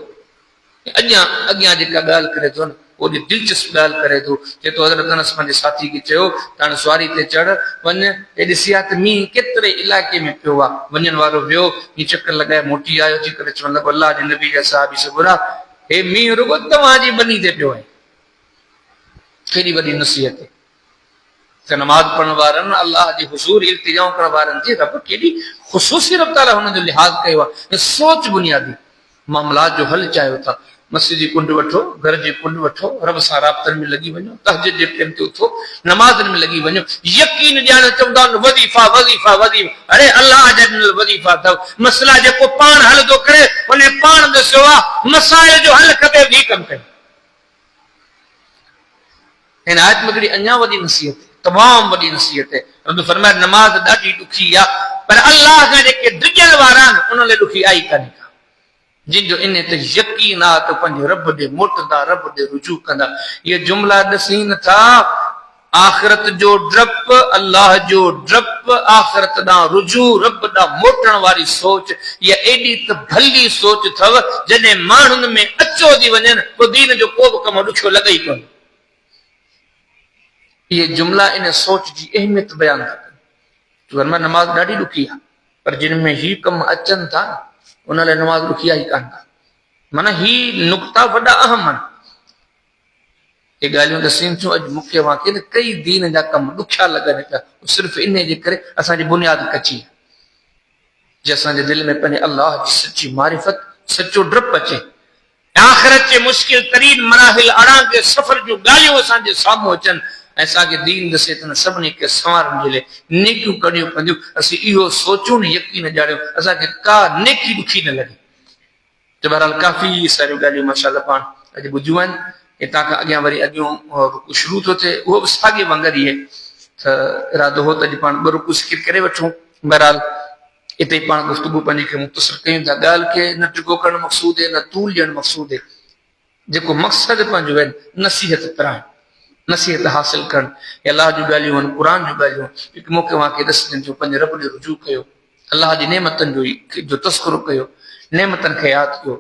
अॻियां जेका ॻाल्हि करे थो न ओॾी दिलचस्प ॻाल्हि करे थो चए थो हज़रत अनस पंहिंजे साथी खे चयो त हाणे सुवारी ते चढ़ वञ हे ॾिसी आहे त मींहुं केतिरे इलाइक़े में पियो आहे वञण वारो वियो हीअं चकर लॻाए मोटी आयो अची करे चवणु लॻो अल्लाह जे नबी जा साहबी सगुरा हे मींहुं रुॻो तव्हांजी बनी ते पियो आहे केॾी वॾी नसीहत त नमाज़ पढ़ण वारनि अल्लाह जे हुज़ूर इल्तिजाऊं करण वारनि जी रब केॾी ख़ुशूसी रब ताला हुन जो लिहाज़ कयो आहे सोच बुनियादी मामलात जो हल चाहियो था मस्जिद जी कुंड वठो घर जी कुंड वठो रब सां राब्तनि में लॻी वञो तहज्जुद जे टाइम ते उथो नमाज़नि में लॻी वञो यकीन ॼाणो चवंदा आहिनि वज़ीफ़ा वज़ीफ़ा वज़ीफ़ा अरे अल्लाह जा ॾिनल वज़ीफ़ा अथव मसला जेको पाण हल थो करे उन पाण ॾिसो आहे मसाइल जो हल कॾहिं बि कमु कयो हिन आयत में हिकिड़ी अञा वॾी नसीहत तमामु वॾी नसीहत आहे रब फरमाए नमाज़ ॾाढी ॾुखी आहे पर अल्लाह खां जेके डिॼण वारा आहिनि उन लाइ ॾुखी आई कान्हे जिनजो इन ते यकीन आहे त पंहिंजे रब ॾे मोटंदा रब ॾे रुजू कंदा इहे जुमला ॾिसी नथा आख़िरत जो डप अल्लाह जो डप आख़िरत ॾांहुं रुजू रब ॾांहुं मोटण वारी सोच इहा एॾी त भली सोच अथव जॾहिं माण्हुनि में अचो थी वञनि पोइ दीन जो को बि कमु ॾुखियो लॻे ई कोन्हे इहे जुमला इन सोच जी अहमियत बयानु था कनि नमाज़ ॾाढी ॾुखी आहे पर जिन में ही कम अचनि था उन लाइ नमाज़ ॾुखी आई कान का माना ही नुक़्ता वॾा अहम आहिनि ये ॻाल्हियूं ॾसीं थियूं अॼु मूंखे वाकई न कई दीन जा कम ॾुखिया लॻनि पिया सिर्फ़ु इन जे करे असांजी बुनियाद कची आहे जे असांजे दिलि में पंहिंजे अल्लाह जी सची मारिफत सचो डपु अचे आख़िरत जे मुश्किल तरीन मराहिल अड़ांगे सफ़र जूं ॻाल्हियूं असांजे साम्हूं अचनि ऐं असांखे दीन ॾसे त सभिनी खे संवारण जे लाइ नेकियूं करणियूं पवंदियूं असीं इहो सोचूं न यकीन ॼाणियो असांखे का नेकी ॾुखी न लॻे त बहरहाल काफ़ी सारियूं ॻाल्हियूं माशाअल्लाह पाण अॼु ॿुधियूं आहिनि हितां खां अॻियां वरी अॻियूं शुरू थो थिए उहो बि साॻे वांगुरु ई आहे त इरादो हो त अॼु पाण ॿ रुकू ज़िक्र करे वठूं बहरहाल हिते ई पाण गुफ़्तगू पंहिंजी खे मुख़्तसर कयूं था ॻाल्हि खे न टिको करणु मक़सूद आहे न तूल ॾियणु मक़सूद आहे जेको मक़सदु पंहिंजो आहिनि नसीहत कराइणु नसीहत हासिल करणु अलाह जूं ॻाल्हियूं आहिनि क़ुर जूं ॻाल्हियूं हिकु मौक़े वाक़े ॾसजनि जो पंहिंजे रब ॾे रुजू कयो अलाह जी नेमतनि जो तस्करो कयो नेमतनि खे यादि कयो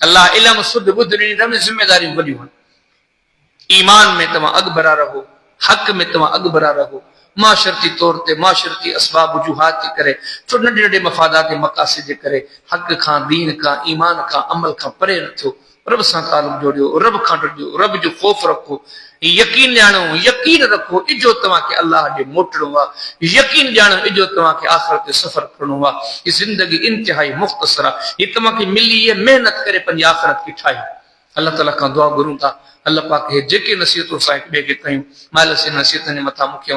अलाह इल्मु सुध ॿुध ॾिनी अथव ज़िमेदारियूं वॾियूं आहिनि ईमान में तव्हां अॻु भरा रहो हक़ में तव्हां अॻिभरा रहो माशरती तौर ते माशरती असबाब वजूहात जे करे छो नंढे नंढे मफ़ादात मक़ासिद जे करे हक़ खां दीन खां ईमान खां अमल खां परे न थियो रब सां तालुक जोड़ियो रब खां ॾिजो रब जो ख़ौफ़ रखो यकीन ॼाणो यकीन रखो इजो तव्हांखे अल्लाह ॾे मोटणो आहे यकीन ॼाणो इजो तव्हांखे आख़िरत ते सफ़र करणो आहे हीअ ज़िंदगी इंतिहाई मुख़्तसर आहे हीअ तव्हांखे मिली आहे महिनत करे पंहिंजी आख़िरत खे ठाही अल्लाह ताला खां दुआ घुरूं था अल्लाह पाक हे जेके नसीहतूं असां हिक ॿिए खे कयूं माल से नसीहतनि जे मथां मूंखे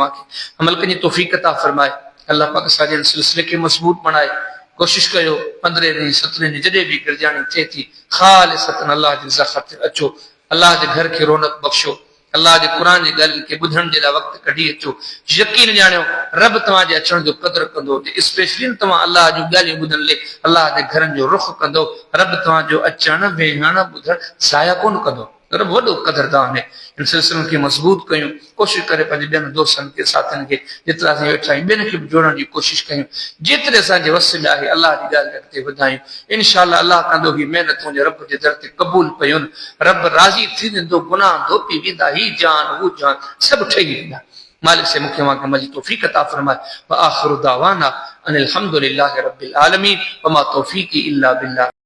अमल करण जी तौफ़ीक़ अता फरमाए अल्लाह पाक असांजे सिलसिले खे मज़बूत बणाए कोशिश कयो 15 ॾींहं 17 ॾींहं जॾहिं बि गिरजाणी थिए थी ख़ालिसतन अल्लाह जी रज़ा ख़ातिर अचो अल्लाह जे घर खे रौनक बख़्शो अल्लाह जे क़ुर जे ॻाल्हियुनि खे ॿुधण जे लाइ वक़्तु कढी अचो यकीन ॼाणियो रब तव्हांजे अचण जो क़दुरु कंदो स्पेशली तव्हां अल्लाह जूं ॻाल्हियूं ॿुधण लाइ अल्लाह जे घरनि जो रुख़ कंदो रब तव्हांजो अचण वेहण ॿुधण ज़ाया कोन कंदो रब वॾो क़दरदान आहे इन सिलसिलनि खे मज़बूत कयूं कोशिशि करे पंहिंजे ॿियनि दोस्तनि खे साथियुनि खे जेतिरा असां वेठा आहियूं ॿियनि खे बि जोड़ण जी कोशिशि कयूं जेतिरे असांजे वस में आहे अल्लाह जी ॻाल्हि अॻिते वधायूं इनशा अल्लाह कंदो ही महिनतूं जे रब जे दर ते क़बूल पयूं रब राज़ी थी वेंदो गुनाह धोपी वेंदा ही जान हू जान सभु ठही वेंदा मालिक से मूंखे वांखे मजी तौफ़ीक़ अता फरमाए व आख़िरु दावाना अनिल हम्दुलिल्लाहि रब्बिल आलमीन व मा तौफ़ीक़ी इल्ला बिल्लाह।